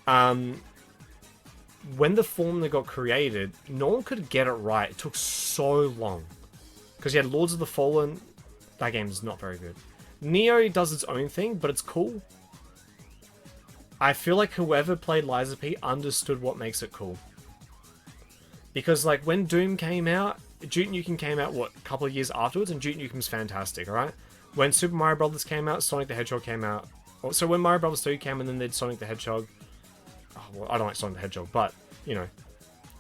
A: When the formula got created, no one could get it right. It took so long. Because you had Lords of the Fallen, that game is not very good. Neo does its own thing, but it's cool. I feel like whoever played Lies of P understood what makes it cool. Because, like, when Doom came out, Duke Nukem came out, what, a couple of years afterwards, and Duke Nukem's fantastic, alright? When Super Mario Brothers came out, Sonic the Hedgehog came out. So when Mario Brothers 2 came, and then they did Sonic the Hedgehog. Oh, well, I don't like Sonic the Hedgehog, but, you know.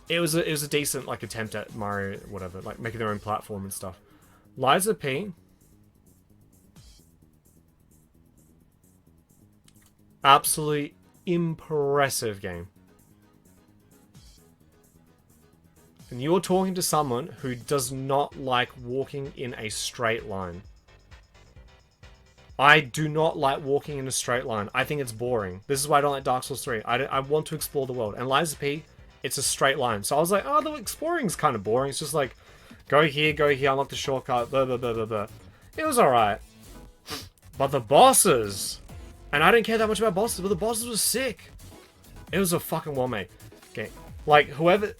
A: It was a decent, like, attempt at Mario, whatever, like, making their own platform and stuff. Lies of P. Absolutely impressive game. And you're talking to someone who does not like walking in a straight line. I do not like walking in a straight line. I think it's boring. This is why I don't like Dark Souls 3. I want to explore the world. And Lies of P, it's a straight line. So I was like, oh, the exploring's kind of boring. It's just like, go here, unlock the shortcut, blah, blah, blah, blah, blah. It was alright. But the bosses... And I didn't care that much about bosses, but the bosses were sick. It was a fucking well-made game. Like, whoever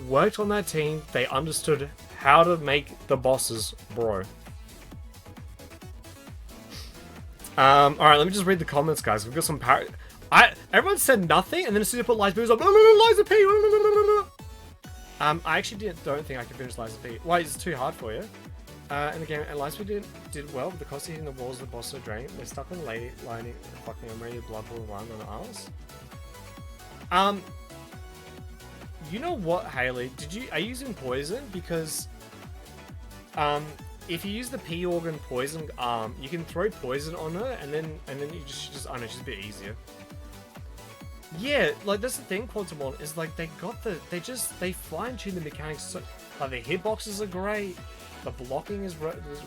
A: worked on that team, they understood how to make the bosses, bro. Alright, let me just read the comments, guys. We've got some everyone said nothing, and then as soon as I put Lies of P, it was like, Lies of P. I actually don't think I can finish Lies of P. Why, is it too hard for you? In the game, and Lies of P did well, but the cost of hitting the walls of the boss are drained. They're stuck on lining, fucking I'm ready to blood pool one on the arse. You know what, Haley? Are you using poison? Because if you use the P organ poison, you can throw poison on her, and then you just I don't know, she's a bit easier. Yeah, like that's the thing, Quantum One is like they fine tune the mechanics. So, like the hitboxes are great, the blocking is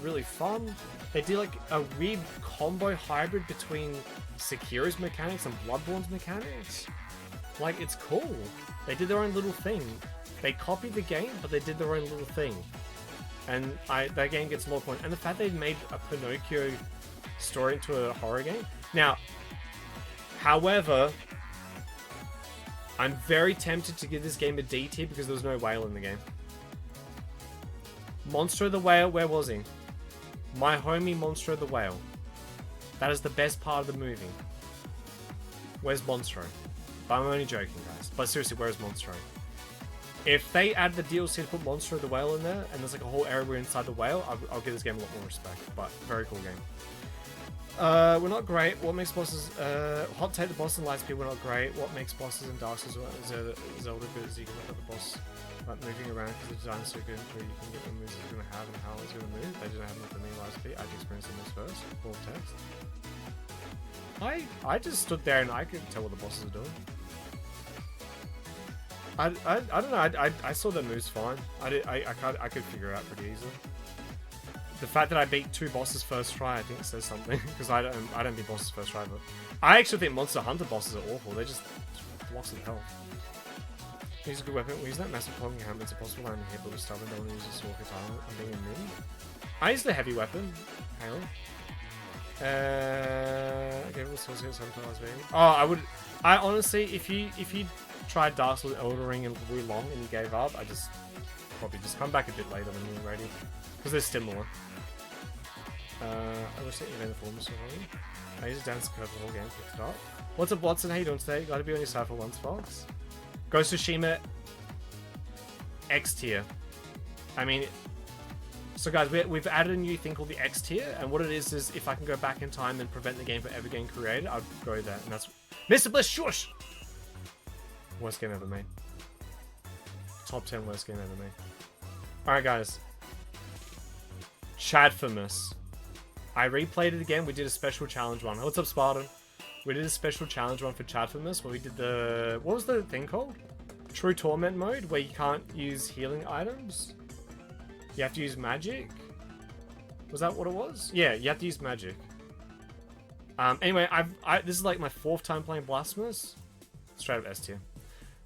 A: really fun. They do like a weird combo hybrid between Sekiro's mechanics and Bloodborne's mechanics. Like it's cool. They did their own little thing. They copied the game, but they did their own little thing. And that game gets a lot of points. And the fact they've made a Pinocchio story into a horror game. Now, however, I'm very tempted to give this game a D tier because there was no whale in the game. Monster the Whale, where was he? My homie Monster the Whale. That is the best part of the movie. Where's Monstro? But I'm only joking, guys. But seriously, where's Monstro? If they add the DLC to put Monster the Whale in there, and there's like a whole area inside the whale, I'll give this game a lot more respect. But very cool game. We're not great. What makes bosses... Hot take, the boss in Lightspeed were not great. What makes bosses in Dark Souls Zelda good is you can look at the boss like moving around because the design is so good where you can get the moves he's going to have and how he's going to move. They didn't have enough of me Lightspeed. I had to experience this first. Full text. I just stood there and I could tell what the bosses are doing. I don't know. I saw the moves fine. I could figure it out pretty easily. The fact that I beat 2 bosses first try, I think says something because I don't beat bosses first try. But I actually think Monster Hunter bosses are awful. They just blocks of health. Use a good weapon. We use that massive clogging hammer. It's impossible to land a hit, but we're stubborn. Don't want to use a sword katana. I'm being a min. I use the heavy weapon. Hail. Okay, we'll still see sometimes being. Oh, I honestly, if you tried Dark Souls, Elden Ring, and Wu Long, and you gave up, I just probably just come back a bit later when you're ready, because there's still more. I wish that you made the form so funny. I used to dance curve the whole game, picked it up. What's up, Watson? How you doing today? Gotta be on your side for once, Fox. Ghost of Tsushima X tier. I mean, so guys, we've added a new thing called the X tier, and what it is if I can go back in time and prevent the game from ever getting created, I'd go there, and that's Mr. Bliss. Shush. Worst game ever made. Top 10 worst game ever made. Alright, guys. Chadfamous. I replayed it again. We did a special challenge run. What's up, Spartan? We did a special challenge run for Chadfamous where we did the... What was the thing called? True Torment mode, where you can't use healing items. You have to use magic. Was that what it was? Yeah, you have to use magic. Anyway, this is like my 4th time playing Blasphemous. Straight up S tier.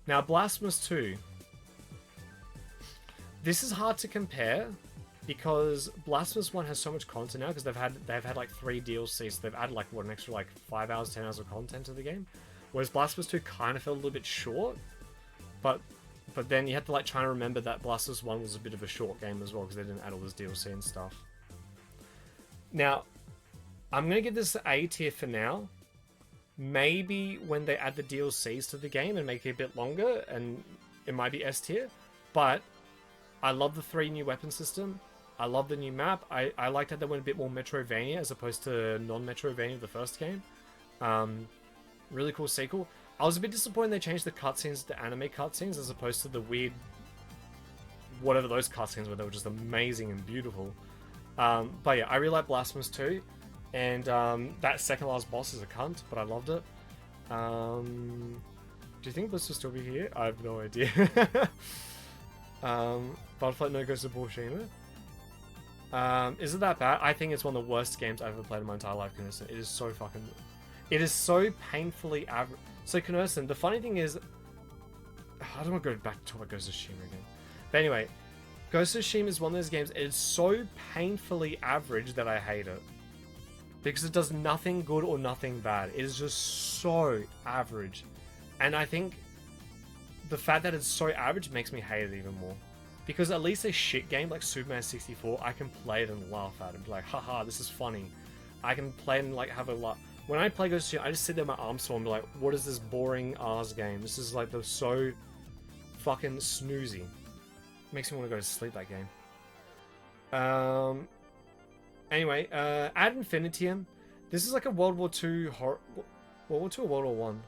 A: Now, Blasphemous 2. This is hard to compare because Blasphemous 1 has so much content now because they've had like 3 DLCs. So they've added like what, an extra like 5 hours, 10 hours of content to the game. Whereas Blasphemous 2 kind of felt a little bit short, but then you have to like try and remember that Blasphemous 1 was a bit of a short game as well because they didn't add all this DLC and stuff. Now, I'm gonna give this A tier for now. Maybe when they add the DLCs to the game and make it a bit longer, and it might be S tier. But I love the 3 new weapon system. I love the new map. I liked how they went a bit more Metroidvania as opposed to non-Metroidvania of the first game. Really cool sequel. I was a bit disappointed they changed the cutscenes to anime cutscenes as opposed to the weird... whatever those cutscenes were. They were just amazing and beautiful. But yeah, I really like Blasphemous 2. And that second last boss is a cunt, but I loved it. Do you think Bliss will still be here? I have no idea. Butterfly no Ghost of Tsushima. Is it that bad? I think it's one of the worst games I've ever played in my entire life, Knurson. It is so fucking... It is so painfully average. So, Knurson, the funny thing is... I don't want to go back to talk about Ghost of Tsushima again. But anyway, Ghost of Tsushima is one of those games, it is so painfully average that I hate it. Because it does nothing good or nothing bad. It is just so average. And I think the fact that it's so average makes me hate it even more. Because at least a shit game like Superman 64, I can play it and laugh at it and be like, haha, this is funny. I can play it and like have a laugh. When I play Ghost of Tsushima, I just sit there with my arms full and be like, what is this boring ass game? This is like the so fucking snoozy. Makes me want to go to sleep, that game. Anyway, Ad Infinitum. This is like a World War II horror... World War II or World War One?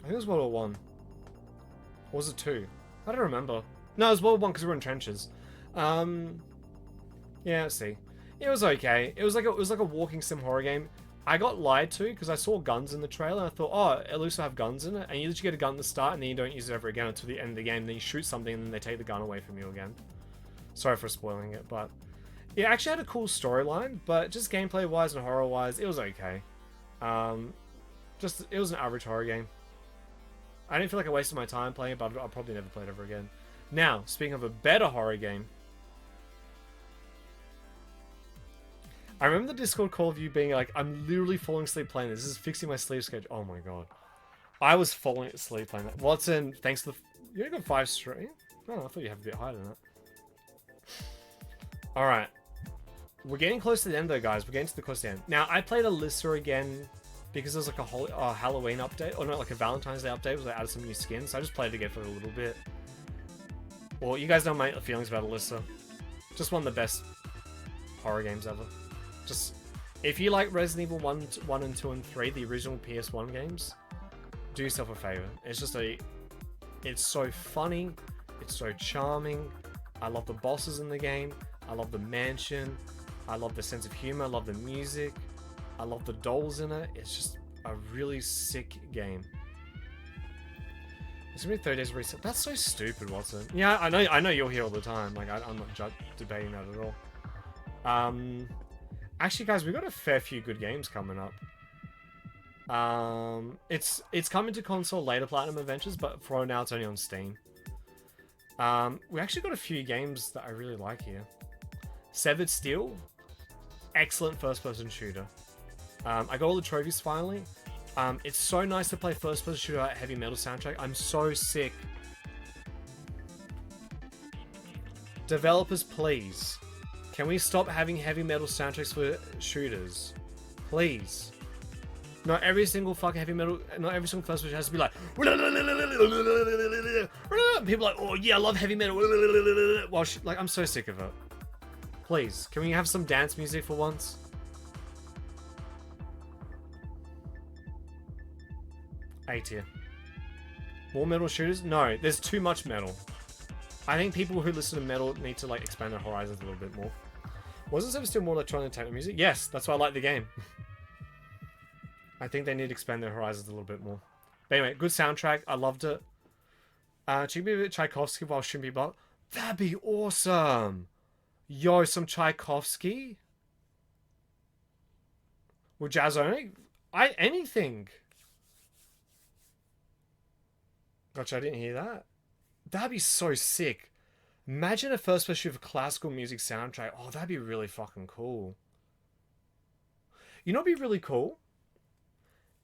A: I think it was World War One. Or was it 2? I don't remember. No, it was World War One because we were in trenches. Yeah, let's see. It was okay. It was like a walking sim horror game. I got lied to because I saw guns in the trailer and I thought, oh, at least I have guns in it. And you literally get a gun at the start and then you don't use it ever again until the end of the game. Then you shoot something and then they take the gun away from you again. Sorry for spoiling it, but it actually had a cool storyline, but just gameplay wise and horror wise, it was okay. It was an average horror game. I didn't feel like I wasted my time playing it, but I'll probably never play it ever again. Now, speaking of a better horror game, I remember the Discord call of you being like, I'm literally falling asleep playing this. This is fixing my sleep schedule. Oh my god. I was falling asleep playing that. Watson, thanks to the... You only got 5 straight? Oh, I thought you had a bit higher than that. Alright. We're getting close to the end though, guys. We're getting to the close to the end. Now, I played Alyssa again because there's like a Halloween update. Or not, like a Valentine's Day update where they added some new skins. So I just played it again for a little bit. Well, you guys know my feelings about Alyssa. Just one of the best horror games ever. Just, if you like Resident Evil 1 and 2 and 3, the original PS1 games, do yourself a favor. It's so funny, it's so charming. I love the bosses in the game, I love the mansion, I love the sense of humor, I love the music, I love the dolls in it. It's just a really sick game. It's gonna be 30 days reset. That's so stupid, Watson. Yeah, I know you're here all the time. Like, I'm not debating that at all. Actually, guys, we've got a fair few good games coming up. It's coming to console later, Platinum Adventures, but for now it's only on Steam. We actually got a few games that I really like here. Severed Steel, excellent first-person shooter. I got all the trophies finally. It's so nice to play first-person shooter at heavy metal soundtrack. I'm so sick. Developers, please. Can we stop having heavy metal soundtracks for shooters? Please. Not every single fucking heavy metal, not every single first person has to be like, people are like, oh yeah, I love heavy metal. Well, like, I'm so sick of it. Please, can we have some dance music for once? A tier. More metal shooters? No, there's too much metal. I think people who listen to metal need to like expand their horizons a little bit more. Wasn't Seven still more electronic and techno music? Yes, that's why I like the game. I think they need to expand their horizons a little bit more. But anyway, good soundtrack. I loved it. Should be a bit Tchaikovsky while shouldn't be but that'd be awesome. Yo, some Tchaikovsky? Or jazz only? Anything. Gotcha, I didn't hear that. That'd be so sick. Imagine a first-person shooter with classical music soundtrack. Oh, that'd be really fucking cool. You know what'd be really cool?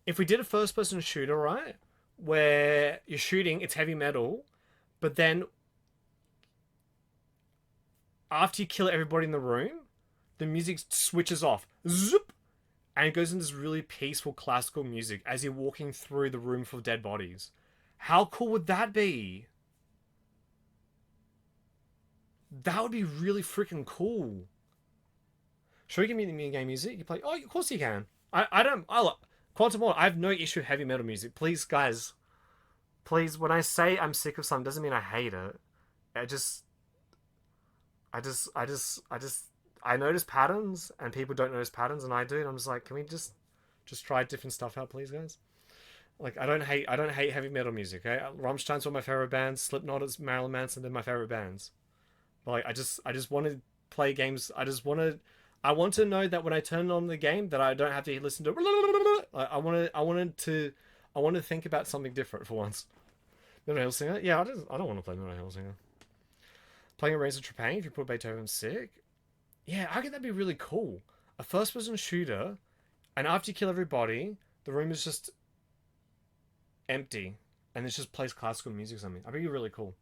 A: If we did a first-person shooter, right? Where you're shooting, it's heavy metal, but then after you kill everybody in the room, the music switches off. Zoop! And it goes into this really peaceful classical music as you're walking through the room full of dead bodies. How cool would that be? That would be really freaking cool. Should we give me the game music? You play? Oh, of course you can. Quantum Mode, I have no issue with heavy metal music. Please, guys. Please, when I say I'm sick of something, doesn't mean I hate it. I notice patterns, and people don't notice patterns, and I do, and I'm just like, can we just try different stuff out, please, guys? Like, I don't hate heavy metal music, okay? Rammstein's one of my favorite bands. Slipknot is Marilyn Manson, they're my favorite bands. But like, I just want to play games. I want to know that when I turn on the game, that I don't have to listen to. I want to think about something different for once. Metal Hellsinger? Yeah, I don't want to play Metal Hellsinger. Playing a Reigns of Trepang if you put Beethoven sick. Yeah, I think that'd be really cool. A first-person shooter, and after you kill everybody, the room is just empty, and it just plays classical music or something. I think it'd be really cool.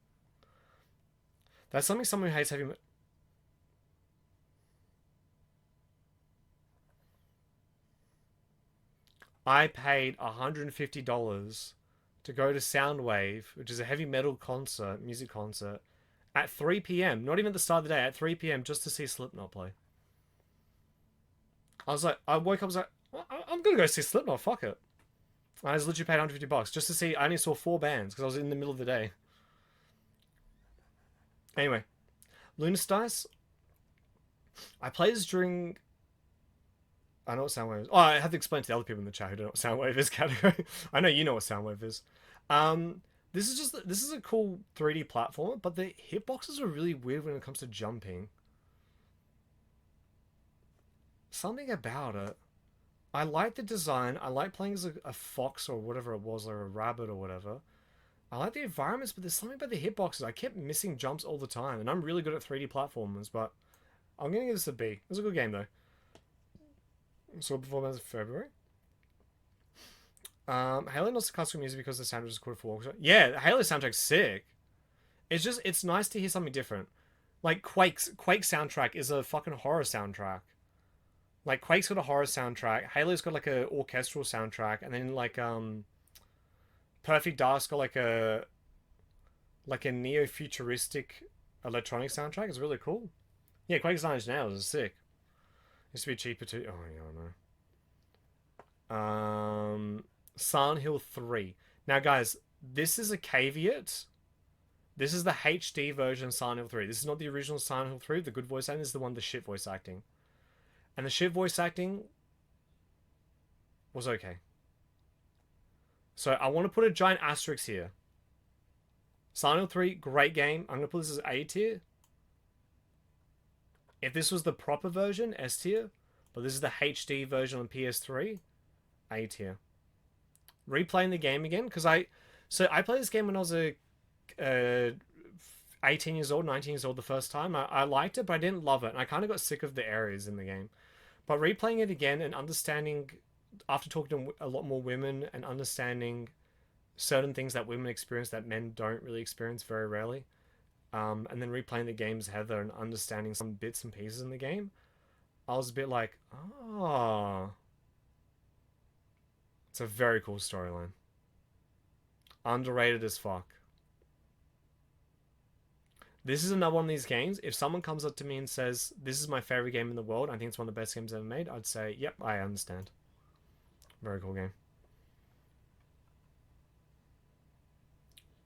A: That's something someone who hates heavy metal. I paid $150 to go to Soundwave, which is a heavy metal concert, music concert, at 3 p.m. Not even at the start of the day, at 3 p.m. just to see Slipknot play. I woke up, I was like, I'm gonna go see Slipknot, fuck it. I just literally paid $150 just to see. I only saw 4 bands because I was in the middle of the day. Anyway, Lunas Dice. I played this during. I know what Soundwave is. Oh, I have to explain to the other people in the chat who don't know what Soundwave is. Category. I know you know what Soundwave is. This is a cool 3D platformer, but the hitboxes are really weird when it comes to jumping. Something about it. I like the design. I like playing as a fox or whatever it was, or a rabbit or whatever. I like the environments, but there's something about the hitboxes. I kept missing jumps all the time, and I'm really good at 3D platformers, but I'm gonna give this a B. It was a good game though. So performance in February. Halo not classical music because the soundtrack is cool for Walker. Yeah, Halo soundtrack's sick. It's nice to hear something different. Like Quake soundtrack is a fucking horror soundtrack. Like Quake's got a horror soundtrack, Halo's got like a orchestral soundtrack, and then like Perfect Dark's got like a neo-futuristic electronic soundtrack. It's really cool. Yeah, Quake's 9 Inch Nails is sick. Used to be cheaper too. Oh yeah, I know. Silent Hill 3. Now guys, this is a caveat. This is the HD version of Silent Hill 3. This is not the original Silent Hill 3. The good voice acting is the one with the shit voice acting. And the shit voice acting was okay. So I want to put a giant asterisk here. Silent Hill 3, great game. I'm going to put this as A tier. If this was the proper version, S tier. But this is the HD version on PS3, A tier. Replaying the game again, because I played this game when I was 18 years old, 19 years old the first time. I liked it, but I didn't love it. And I kind of got sick of the areas in the game. But replaying it again and understanding, after talking to a lot more women and understanding certain things that women experience that men don't really experience very rarely, and then replaying the game's Heather and understanding some bits and pieces in the game, I was a bit like, oh. It's a very cool storyline. Underrated as fuck. This is another one of these games. If someone comes up to me and says, this is my favorite game in the world, I think it's one of the best games ever made, I'd say, yep, I understand. Very cool game.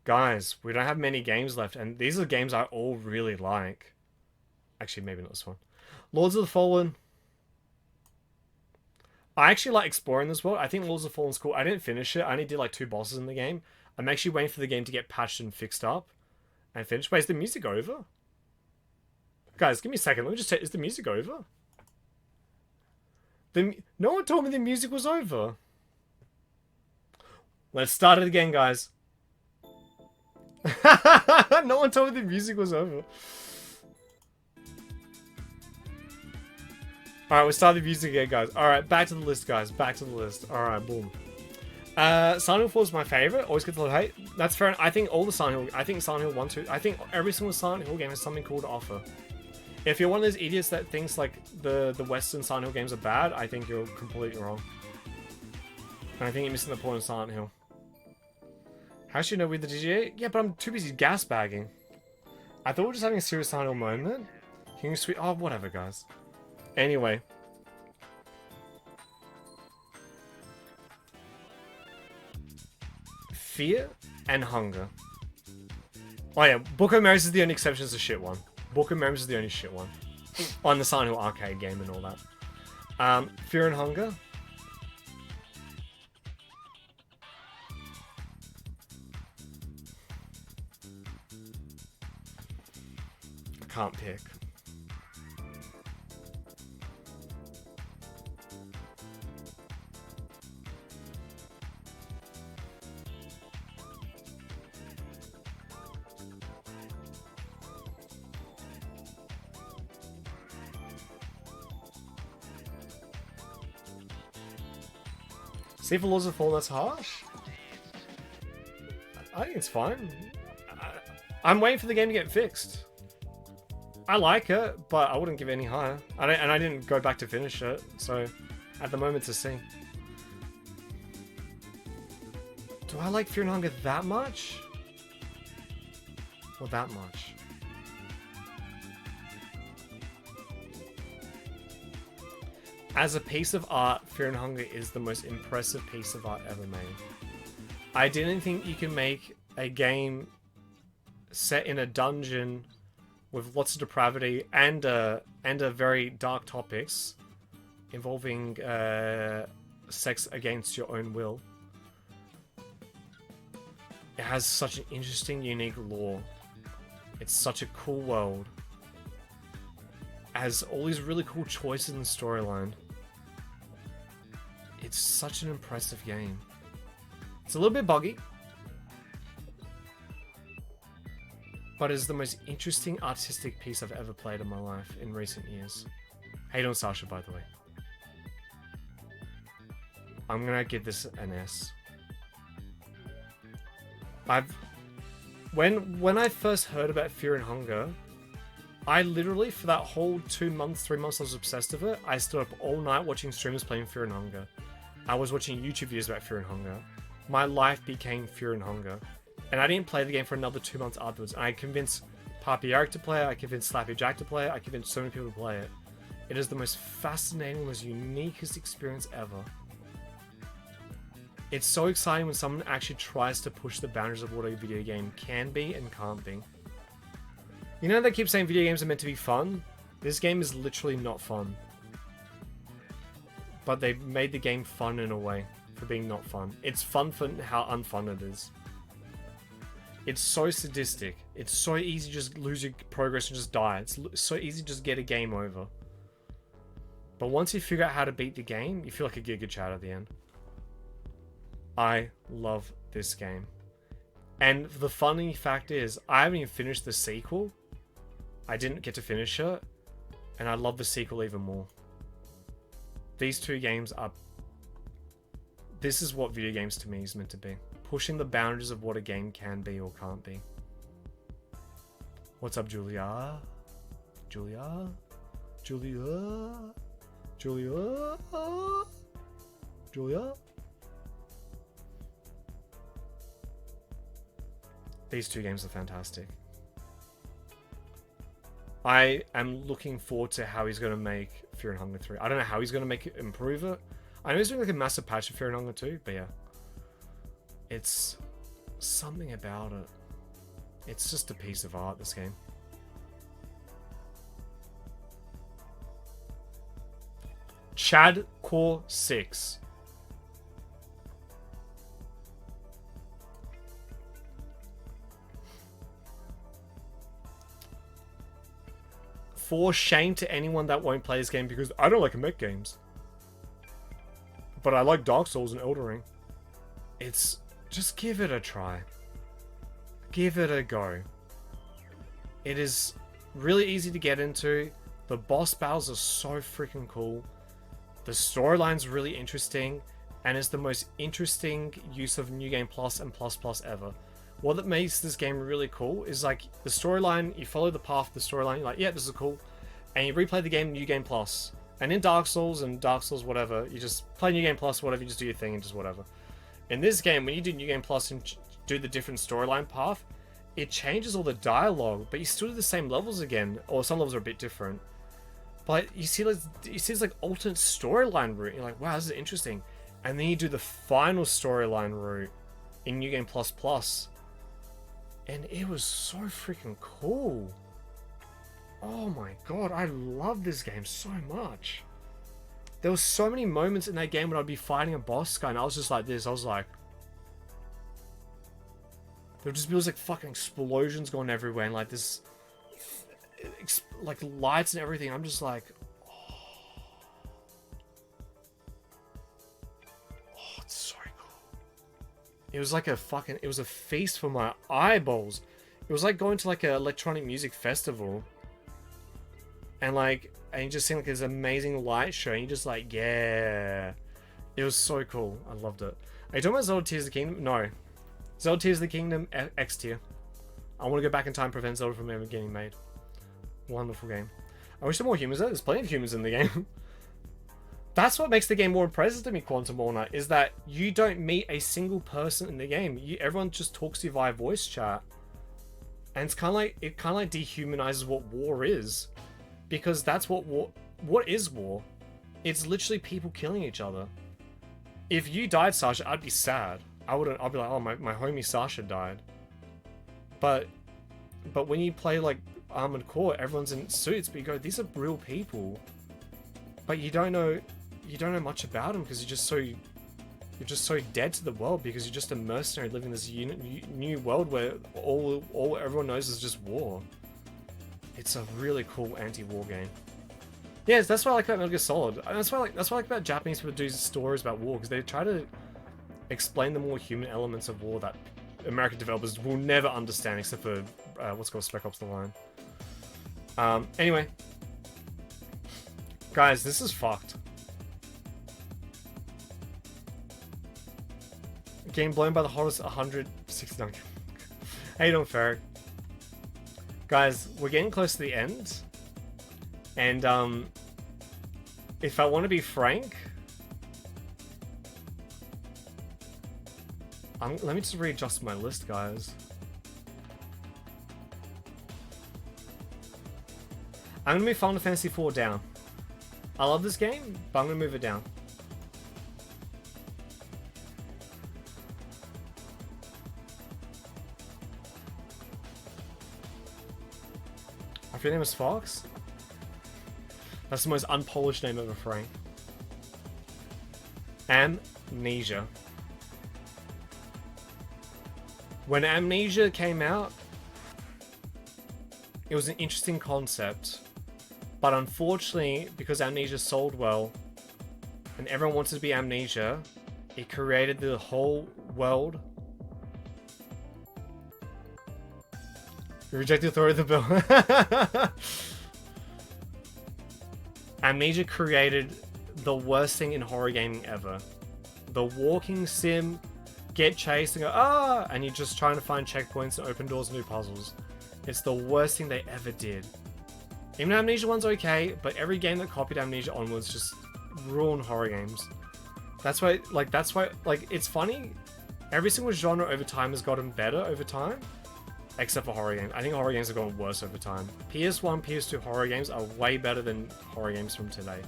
A: Guys, we don't have many games left, and these are games I all really like. Actually, maybe not this one. Lords of the Fallen. I actually like exploring this world. I think Lords of the Fallen's cool. I didn't finish it. I only did like 2 bosses in the game. I'm actually waiting for the game to get patched and fixed up. And finished. Wait, is the music over? Guys, give me a second. Let me just check. Is the music over? No one told me the music was over. Let's start it again, guys. No one told me the music was over. Alright, we'll start the music again, guys. Alright, back to the list, guys. Back to the list. Alright, boom. Silent Hill 4 is my favorite. Always get to love hate. That's fair. I think all the Silent Hill. I think Silent Hill 1, 2. I think every single Silent Hill game has something cool to offer. If you're one of those idiots that thinks like the Western Silent Hill games are bad, I think you're completely wrong. And I think you're missing the point of Silent Hill. How should you know with the DGA? Yeah, but I'm too busy gas bagging. I thought we were just having a serious Silent Hill moment. King Sweet. Oh, whatever, guys. Anyway. Fear and Hunger. Oh yeah, Book of Memories is the only exception. It's a shit one. Book of Memories is the only shit one. On the Silent Hill arcade game and all that. Fear and Hunger. I can't pick. See, for Lords of the Fallen, that's harsh. I think it's fine. I'm waiting for the game to get fixed. I like it, but I wouldn't give it any higher. And I didn't go back to finish it, so at the moment it's a C. Do I like Fear and Hunger that much? Or that much? As a piece of art, Fear and Hunger is the most impressive piece of art ever made. I didn't think you could make a game set in a dungeon with lots of depravity and a very dark topics involving sex against your own will. It has such an interesting, unique lore. It's such a cool world. It has all these really cool choices in the storyline. It's such an impressive game. It's a little bit buggy, but it's the most interesting artistic piece I've ever played in my life in recent years. How you doing, Sasha, by the way? I'm gonna give this an S. When I first heard about Fear and Hunger, I literally, for that whole 2 months, 3 months I was obsessed with it, I stood up all night watching streamers playing Fear and Hunger. I was watching YouTube videos about Fear and Hunger. My life became Fear and Hunger. And I didn't play the game for another 2 months afterwards. I convinced Papi Eric to play it, I convinced Slappy Jack to play it, I convinced so many people to play it. It is the most fascinating, most uniquest experience ever. It's so exciting when someone actually tries to push the boundaries of what a video game can be and can't be. You know they keep saying video games are meant to be fun? This game is literally not fun. But they've made the game fun in a way for being not fun. It's fun for how unfun it is. It's so sadistic. It's so easy to just lose your progress and just die. It's so easy to just get a game over. But once you figure out how to beat the game, you feel like a Giga Chad at the end. I love this game. And the funny fact is, I haven't even finished the sequel. I didn't get to finish it. And I love the sequel even more. These two games are... This is what video games to me is meant to be. Pushing the boundaries of what a game can be or can't be. What's up, Julia? Julia? Julia? Julia? Julia? These two games are fantastic. I am looking forward to how he's going to make Fear and Hunger 3. I don't know how he's going to make it, improve it. I know he's doing like a massive patch of Fear and Hunger 2, but yeah. It's something about it. It's just a piece of art, this game. Chad Core 6. For shame to anyone that won't play this game because I don't like mech games. But I like Dark Souls and Elden Ring. It's... Just give it a try. Give it a go. It is really easy to get into. The boss battles are so freaking cool. The storyline's really interesting. And it's the most interesting use of New Game Plus and Plus Plus ever. What that makes this game really cool is like the storyline, you follow the path of the storyline, you're like, yeah, this is cool. And you replay the game New Game Plus. And in Dark Souls and Dark Souls whatever, you just play New Game Plus, whatever, you just do your thing and just whatever. In this game, when you do New Game Plus and do the different storyline path, it changes all the dialogue, but you still do the same levels again, or some levels are a bit different. But you see this like alternate storyline route, you're like, wow, this is interesting. And then you do the final storyline route in New Game Plus Plus. And it was so freaking cool. Oh my god, I love this game so much. There were so many moments in that game when I'd be fighting a boss guy and I was just like this. I was like... There would just be like fucking explosions going everywhere and like this... Like lights and everything. I'm just like... Oh, it's so cool. It was like a fucking... It was a feast for my eyeballs. It was like going to like an electronic music festival. And like... And you just seeing like this amazing light show, and you're just like, yeah. It was so cool. I loved it. Are you talking about Zelda Tears of the Kingdom? No. Zelda Tears of the Kingdom, X tier. I want to go back in time and prevent Zelda from ever getting made. Wonderful game. I wish there were more humans there. There's plenty of humans in the game. That's what makes the game more impressive to me, Quantum Warner, is that you don't meet a single person in the game. Everyone just talks to you via voice chat. And it's kind of like, it kind of like dehumanizes what war is. Because that's what war... What is war? It's literally people killing each other. If you died, Sasha, I'd be sad. I'd be like, oh, my homie Sasha died. But when you play like Armored Core, everyone's in suits, but you go, these are real people. But you don't know much about them because you're just so dead to the world because you're just a mercenary living in this new world where all everyone knows is just war. It's a really cool anti-war game. Yes, that's what I like about Metal Gear Solid. And that's what I like about Japanese people do stories about war, because they try to explain the more human elements of war that American developers will never understand, except for what's called Spec Ops: The Line. Anyway, guys, this is fucked. Game blown by the hottest 169. How you doing, Ferric? Guys, we're getting close to the end, and if I want to be frank, let me just readjust my list, guys. I'm gonna move Final Fantasy IV down. I love this game, but I'm gonna move it down. If your name is Fox? That's the most unpolished name ever, Frank. Amnesia. When Amnesia came out, it was an interesting concept, but unfortunately, because Amnesia sold well, and everyone wanted to be Amnesia, it created the whole world. You reject the authority of the bill. Amnesia created the worst thing in horror gaming ever. The walking sim, get chased and go, ah! And you're just trying to find checkpoints and open doors and do puzzles. It's the worst thing they ever did. Even Amnesia 1's okay, but every game that copied Amnesia onwards just ruined horror games. That's why, it's funny. Every single genre over time has gotten better over time. Except for horror games. I think horror games have gotten worse over time. PS1, PS2 horror games are way better than horror games from today.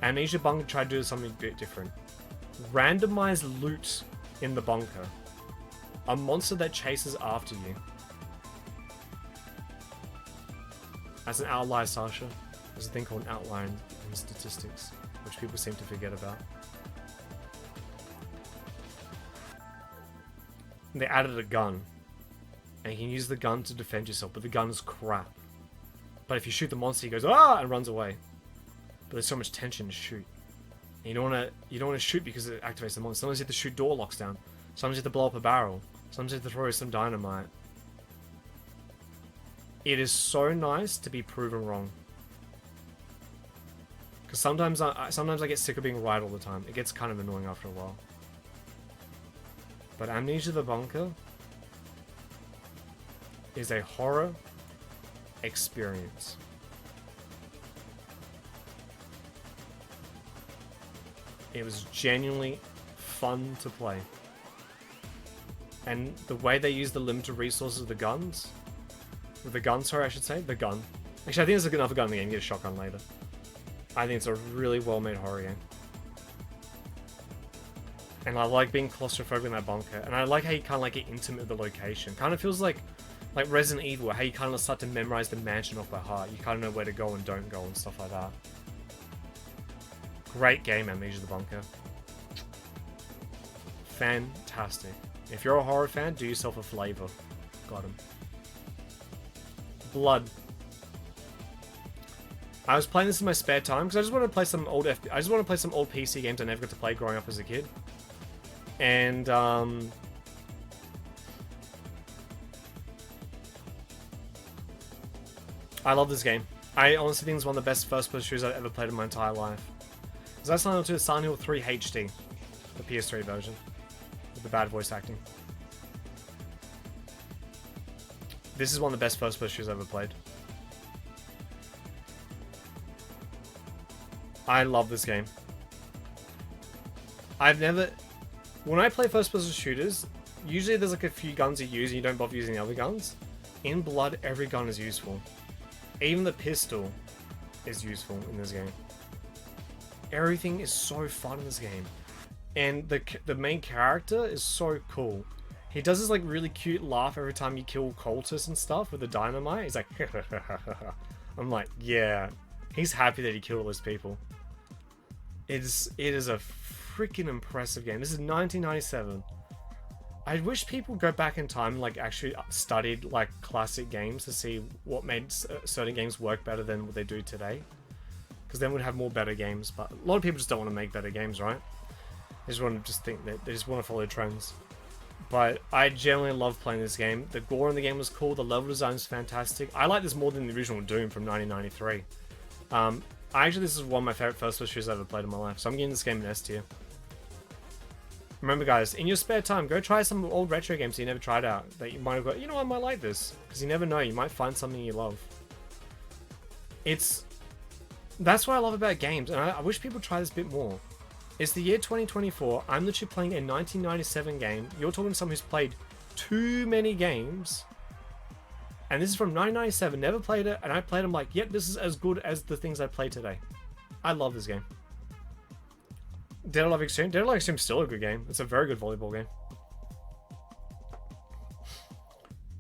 A: Amnesia Bunker tried to do something a bit different. Randomized loot in the bunker. A monster that chases after you. That's an outlier, Sasha. There's a thing called an outlier in statistics, which people seem to forget about. They added a gun, and you can use the gun to defend yourself, but the gun is crap. But if you shoot the monster, he goes ah and runs away. But there's so much tension to shoot. And you don't want to shoot because it activates the monster. Sometimes you have to shoot door locks down. Sometimes you have to blow up a barrel. Sometimes you have to throw some dynamite. It is so nice to be proven wrong. Because sometimes I get sick of being right all the time. It gets kind of annoying after a while. But Amnesia the Bunker is a horror experience. It was genuinely fun to play. And the way they use the limited resources of the guns... The gun, sorry, I should say. The gun. Actually, I think there's another gun in the game. You get a shotgun later. I think it's a really well-made horror game. And I like being claustrophobic in that bunker. And I like how you kind of like get intimate with the location. Kind of feels like Resident Evil, how you kind of start to memorize the mansion off by heart. You kind of know where to go and don't go and stuff like that. Great game, Amnesia the Bunker. Fantastic. If you're a horror fan, do yourself a flavor. Got him. Blood. I was playing this in my spare time because I just want to play some old PC games I never got to play growing up as a kid. And I love this game. I honestly think it's one of the best first-person shooters I've ever played in my entire life. Is that Silent Hill 2? Silent Hill 3 HD, the PS3 version, with the bad voice acting. This is one of the best first-person shooters I've ever played. I love this game. When I play first-person shooters, usually there's like a few guns you use and you don't bother using the other guns. In Blood, every gun is useful. Even the pistol. is useful in this game. Everything is so fun in this game. And the main character is so cool. He does this like really cute laugh every time you kill cultists and stuff with the dynamite. He's like, I'm like, yeah. He's happy that he killed all those people. It is a freaking impressive game. This is 1997. I wish people go back in time and like actually studied like classic games to see what made certain games work better than what they do today. Because then we'd have more better games. But a lot of people just don't want to make better games, right? They just want to just think that they just want to follow trends. But I genuinely love playing this game. The gore in the game was cool. The level design is fantastic. I like this more than the original Doom from 1993. Actually, this is one of my favorite first-person shooters I've ever played in my life. So I'm giving this game an S tier. Remember, guys, in your spare time, go try some old retro games you never tried out. That you might have got, you know, I might like this. Because you never know. You might find something you love. That's what I love about games. And I wish people try this a bit more. It's the year 2024. I'm literally playing a 1997 game. You're talking to someone who's played too many games. And this is from 1997. Never played it. And I played them like, yep, this is as good as the things I play today. I love this game. Dead or Alive Extreme. Dead or Alive Extreme is still a good game. It's a very good volleyball game.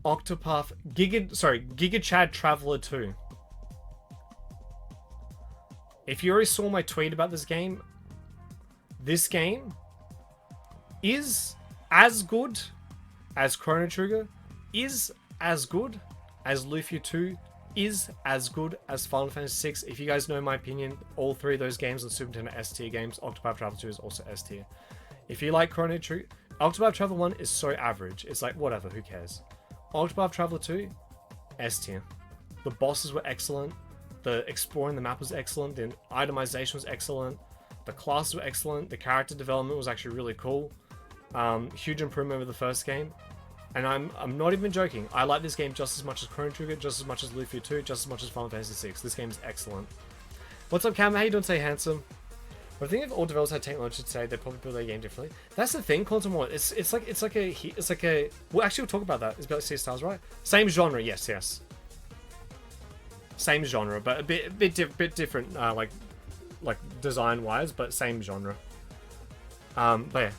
A: Octopath. Giga Chad Traveler 2. If you already saw my tweet about this game is as good as Chrono Trigger, is as good as Lufia 2, is as good as Final Fantasy 6. If you guys know my opinion, all three of those games on Super Nintendo S tier games. Octopath Traveler 2 is also S tier. If you like Chrono Trigger, Octopath Traveler 1 is so average. It's like, whatever, who cares? Octopath Traveler 2, S tier. The bosses were excellent. The exploring the map was excellent. The itemization was excellent. The classes were excellent. The character development was actually really cool. Huge improvement over the first game. And I'm not even joking. I like this game just as much as Chrono Trigger, just as much as Lufia 2, just as much as Final Fantasy 6. This game is excellent. What's up, Cam? How you doing today, handsome? But I think if all developers had technology today, they'd probably build their game differently. That's the thing, Quantum War. It's like a. Well, actually, we'll talk about that. It's about Sea Stars, right? Same genre, yes. Same genre, but a bit different, like design-wise, but same genre. But yeah,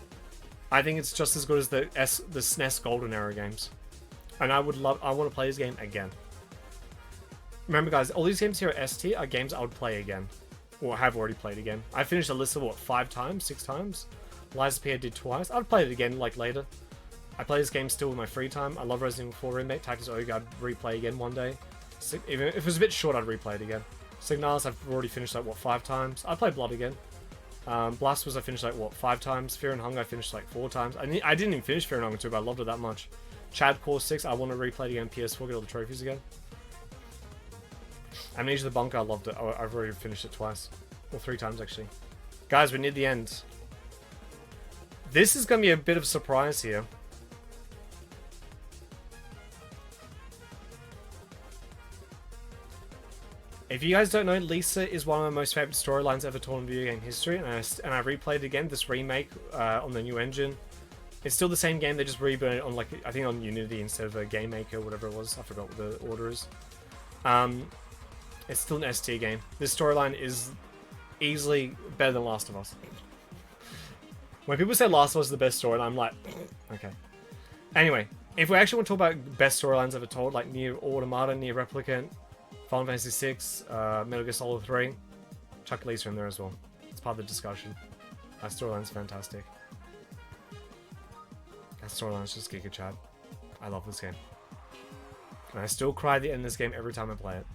A: I think it's just as good as the SNES Golden Era games, and I want to play this game again. Remember, guys, all these games here at S tier are games I would play again, or have already played again. I finished a list of what 5 times, 6 times. Lies of P I did twice. I'd play it again like later. I play this game still in my free time. I love Resident Evil 4 Remake. Tactics Ogre, I'd replay again one day. Even if it was a bit short, I'd replay it again. Signalis, I've already finished like, what, 5 times? I'd play Blood again. Blasphemous, I finished like, what, 5 times? Fear and Hunger, I finished like 4 times. I didn't even finish Fear and Hunger 2, but I loved it that much. Chad Core 6, I want to replay it again. PS4, get all the trophies again. Amnesia the Bunker, I loved it. I've already finished it twice. Or 3 times, actually. Guys, we're near the end. This is going to be a bit of a surprise here. If you guys don't know, Lisa is one of my most favorite storylines ever told in video game history, and I replayed it again, this remake on the new engine. It's still the same game, they just rebooted it on, like, I think on Unity instead of a Game Maker or whatever it was. I forgot what the order is. It's still an S tier game. This storyline is easily better than Last of Us. When people say Last of Us is the best storyline, I'm like, okay. Anyway, if we actually want to talk about best storylines ever told, like Nier Automata, Nier Replicant, Final Fantasy 6, Metal Gear Solid 3. Chuck Lisa in there as well. It's part of the discussion. That storyline's fantastic. That storyline's just Giga Chad. I love this game. And I still cry at the end of this game every time I play it.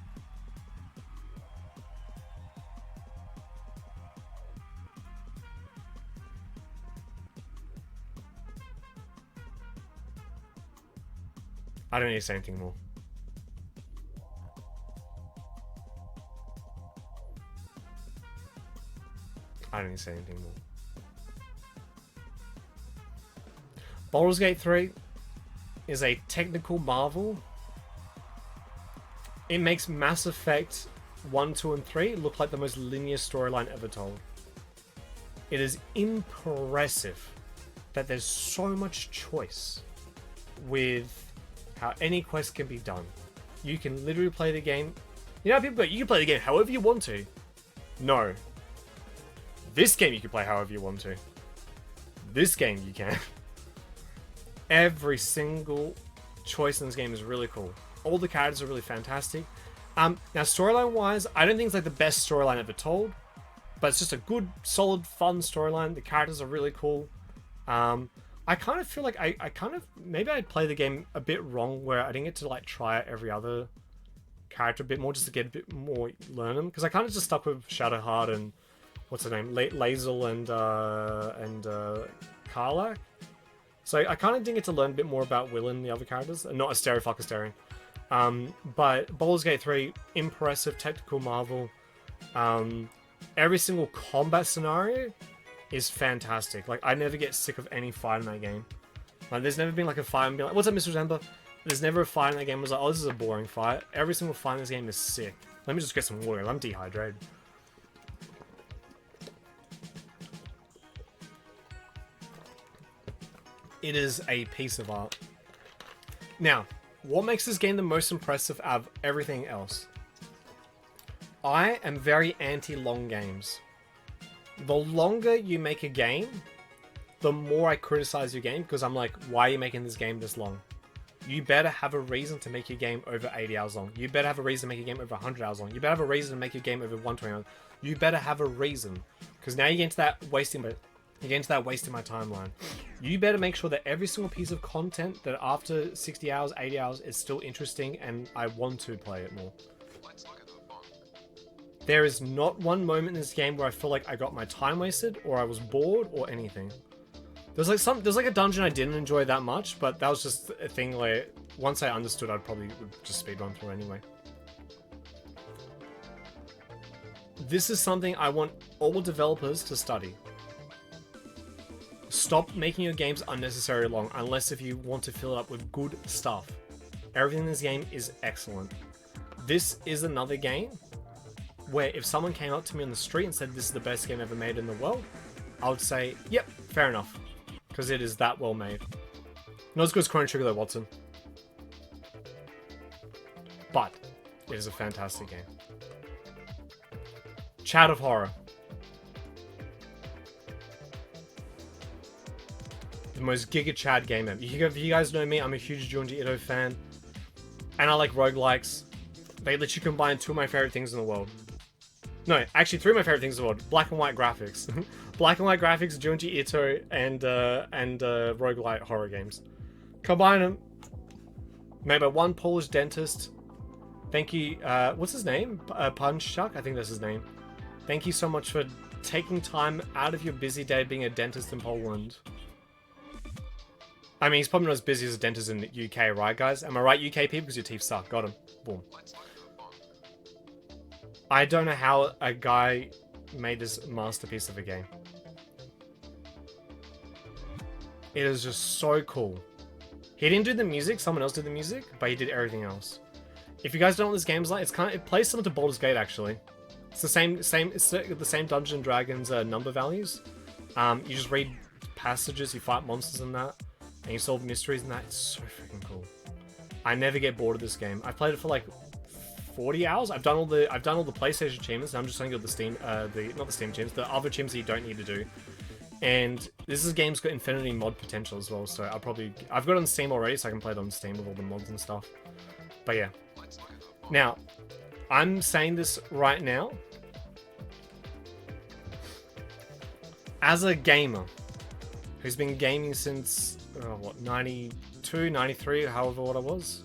A: I don't need to say anything more. I don't need to say anything more. Baldur's Gate 3 is a technical marvel. It makes Mass Effect 1, 2, and 3 look like the most linear storyline ever told. It is impressive that there's so much choice with how any quest can be done. You can literally play the game You know how people go, you can play the game however you want to. No. This game you can play however you want to. This game you can. Every single choice in this game is really cool. All the characters are really fantastic. Now storyline-wise, I don't think it's like the best storyline ever told, but it's just a good, solid, fun storyline. The characters are really cool. I kind of feel like I kind of maybe I played the game a bit wrong, where I didn't get to like try out every other character a bit more, just to get a bit more learn them, because I kind of just stuck with Shadowheart and what's her name, Lae'zel and Karlach. So I kind of didn't get to learn a bit more about Will and the other characters, and not Astarion. But Baldur's Gate 3, impressive technical marvel. Every single combat scenario is fantastic. Like, I never get sick of any fight in that game. Like, there's never been like a fight and be like, what's up, Mr. Zemba? There's never a fight in that game where I was like, oh, this is a boring fight. Every single fight in this game is sick. Let me just get some water. I'm dehydrated. It is a piece of art. Now, what makes this game the most impressive out of everything else? I am very anti-long games. The longer you make a game, the more I criticize your game, because I'm like, why are you making this game this long? You better have a reason to make your game over 80 hours long. You better have a reason to make your game over 100 hours long. You better have a reason to make your game over 120 hours. You better have a reason. Because now you get into that wasting my timeline. You better make sure that every single piece of content that after 60 hours, 80 hours is still interesting and I want to play it more. There is not one moment in this game where I feel like I got my time wasted or I was bored or anything. There's like a dungeon I didn't enjoy that much, but that was just a thing where once I understood, I'd probably would just speedrun through anyway. This is something I want all developers to study. Stop making your games unnecessarily long, unless if you want to fill it up with good stuff. Everything in this game is excellent. This is another game where if someone came up to me on the street and said this is the best game ever made in the world, I would say, yep, fair enough. Because it is that well made. Not as good as Chrono Trigger though, Watson. But it is a fantastic game. Chat of Horror. The most Giga Chad game ever. If you guys know me, I'm a huge Junji Ito fan. And I like roguelikes. They let you combine two of my favorite things in the world. No, actually three of my favorite things in the world. Black and white graphics. Black and white graphics, Junji Ito, and roguelite horror games. Combine them. Made by one Polish dentist. Thank you, what's his name? Punchuk? I think that's his name. Thank you so much for taking time out of your busy day being a dentist in Poland. I mean, he's probably not as busy as a dentist in the UK, right, guys? Am I right, UK people? Because your teeth suck. Got him. Boom. I don't know how a guy made this masterpiece of a game. It is just so cool. He didn't do the music, someone else did the music, but he did everything else. If you guys don't know what this game's like, it plays similar to Baldur's Gate actually. It's the same it's the same Dungeons and Dragons number values. You just read passages, you fight monsters in that, and you solve mysteries in that. It's so freaking cool. I never get bored of this game. I've played it for like 40 hours. I've done all the PlayStation achievements, and I'm just trying to get the Steam not the Steam achievements, the other achievements that you don't need to do. And this game's got infinity mod potential as well, so I've got it on Steam already, so I can play it on Steam with all the mods and stuff. But yeah. Now, I'm saying this right now. As a gamer who's been gaming since 92, 93, however old I was.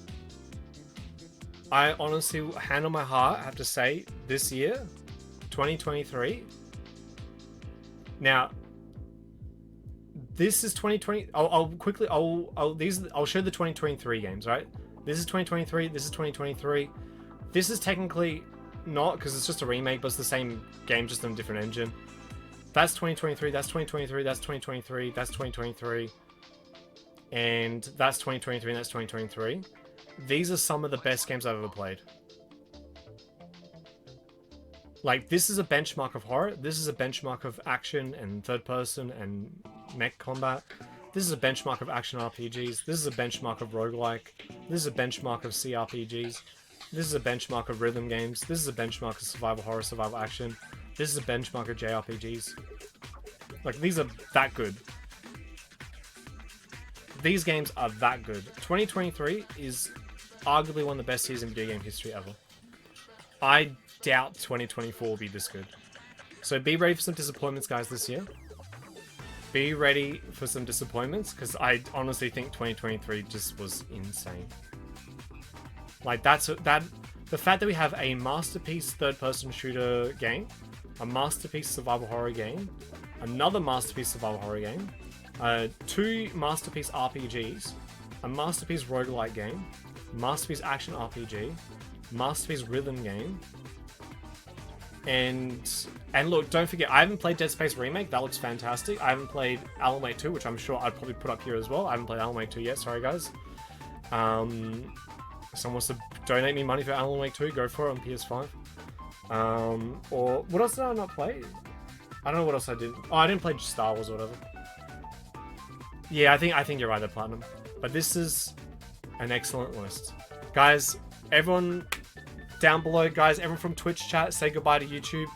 A: I honestly, hand on my heart, have to say, this year, 2023. Now, this is 2020. I'll show the 2023 games, right? This is 2023. This is 2023. This is technically not, because it's just a remake, but it's the same game, just on a different engine. That's 2023. That's 2023. That's 2023. That's 2023. And that's 2023. And that's 2023. These are some of the best games I've ever played. Like, this is a benchmark of horror. This is a benchmark of action and third person and mech combat. This is a benchmark of action RPGs. This is a benchmark of roguelike. This is a benchmark of CRPGs. This is a benchmark of rhythm games. This is a benchmark of survival horror, survival action. This is a benchmark of JRPGs. Like, these are that good. These games are that good. 2023 is arguably one of the best years in video game history ever. I doubt 2024 will be this good. So be ready for some disappointments, guys, this year. Be ready for some disappointments, because I honestly think 2023 just was insane. Like, the fact that we have a masterpiece third-person shooter game, a masterpiece survival horror game, another masterpiece survival horror game, 2 masterpiece RPGs, a masterpiece roguelike game, masterpiece action RPG, masterpiece rhythm game, and look, don't forget, I haven't played Dead Space Remake. That looks fantastic. I haven't played Alan Wake 2, which I'm sure I'd probably put up here as well. I haven't played Alan Wake 2 yet. Sorry, guys. Someone wants to donate me money for Alan Wake 2, go for it on PS5. Or what else did I not play? I don't know what else I did. Oh, I didn't play Star Wars or whatever. Yeah, I think you're right, the Platinum. But this is an excellent list. Guys, everyone down below, guys, everyone from Twitch chat, say goodbye to YouTube.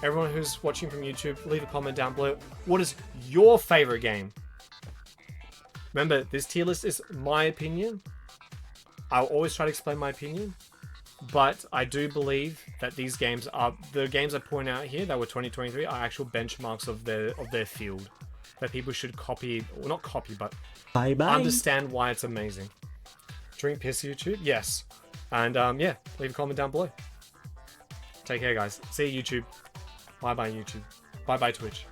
A: Everyone who's watching from YouTube, leave a comment down below. What is your favorite game? Remember, this tier list is my opinion. I'll always try to explain my opinion. But I do believe that these games are, the games I point out here that were 2023 are actual benchmarks of their field. That people should copy, well, not copy, but understand why it's amazing. Drink piss, YouTube? Yes. And yeah, leave a comment down below. Take care, guys. See you, YouTube. Bye-bye, YouTube. Bye-bye, Twitch.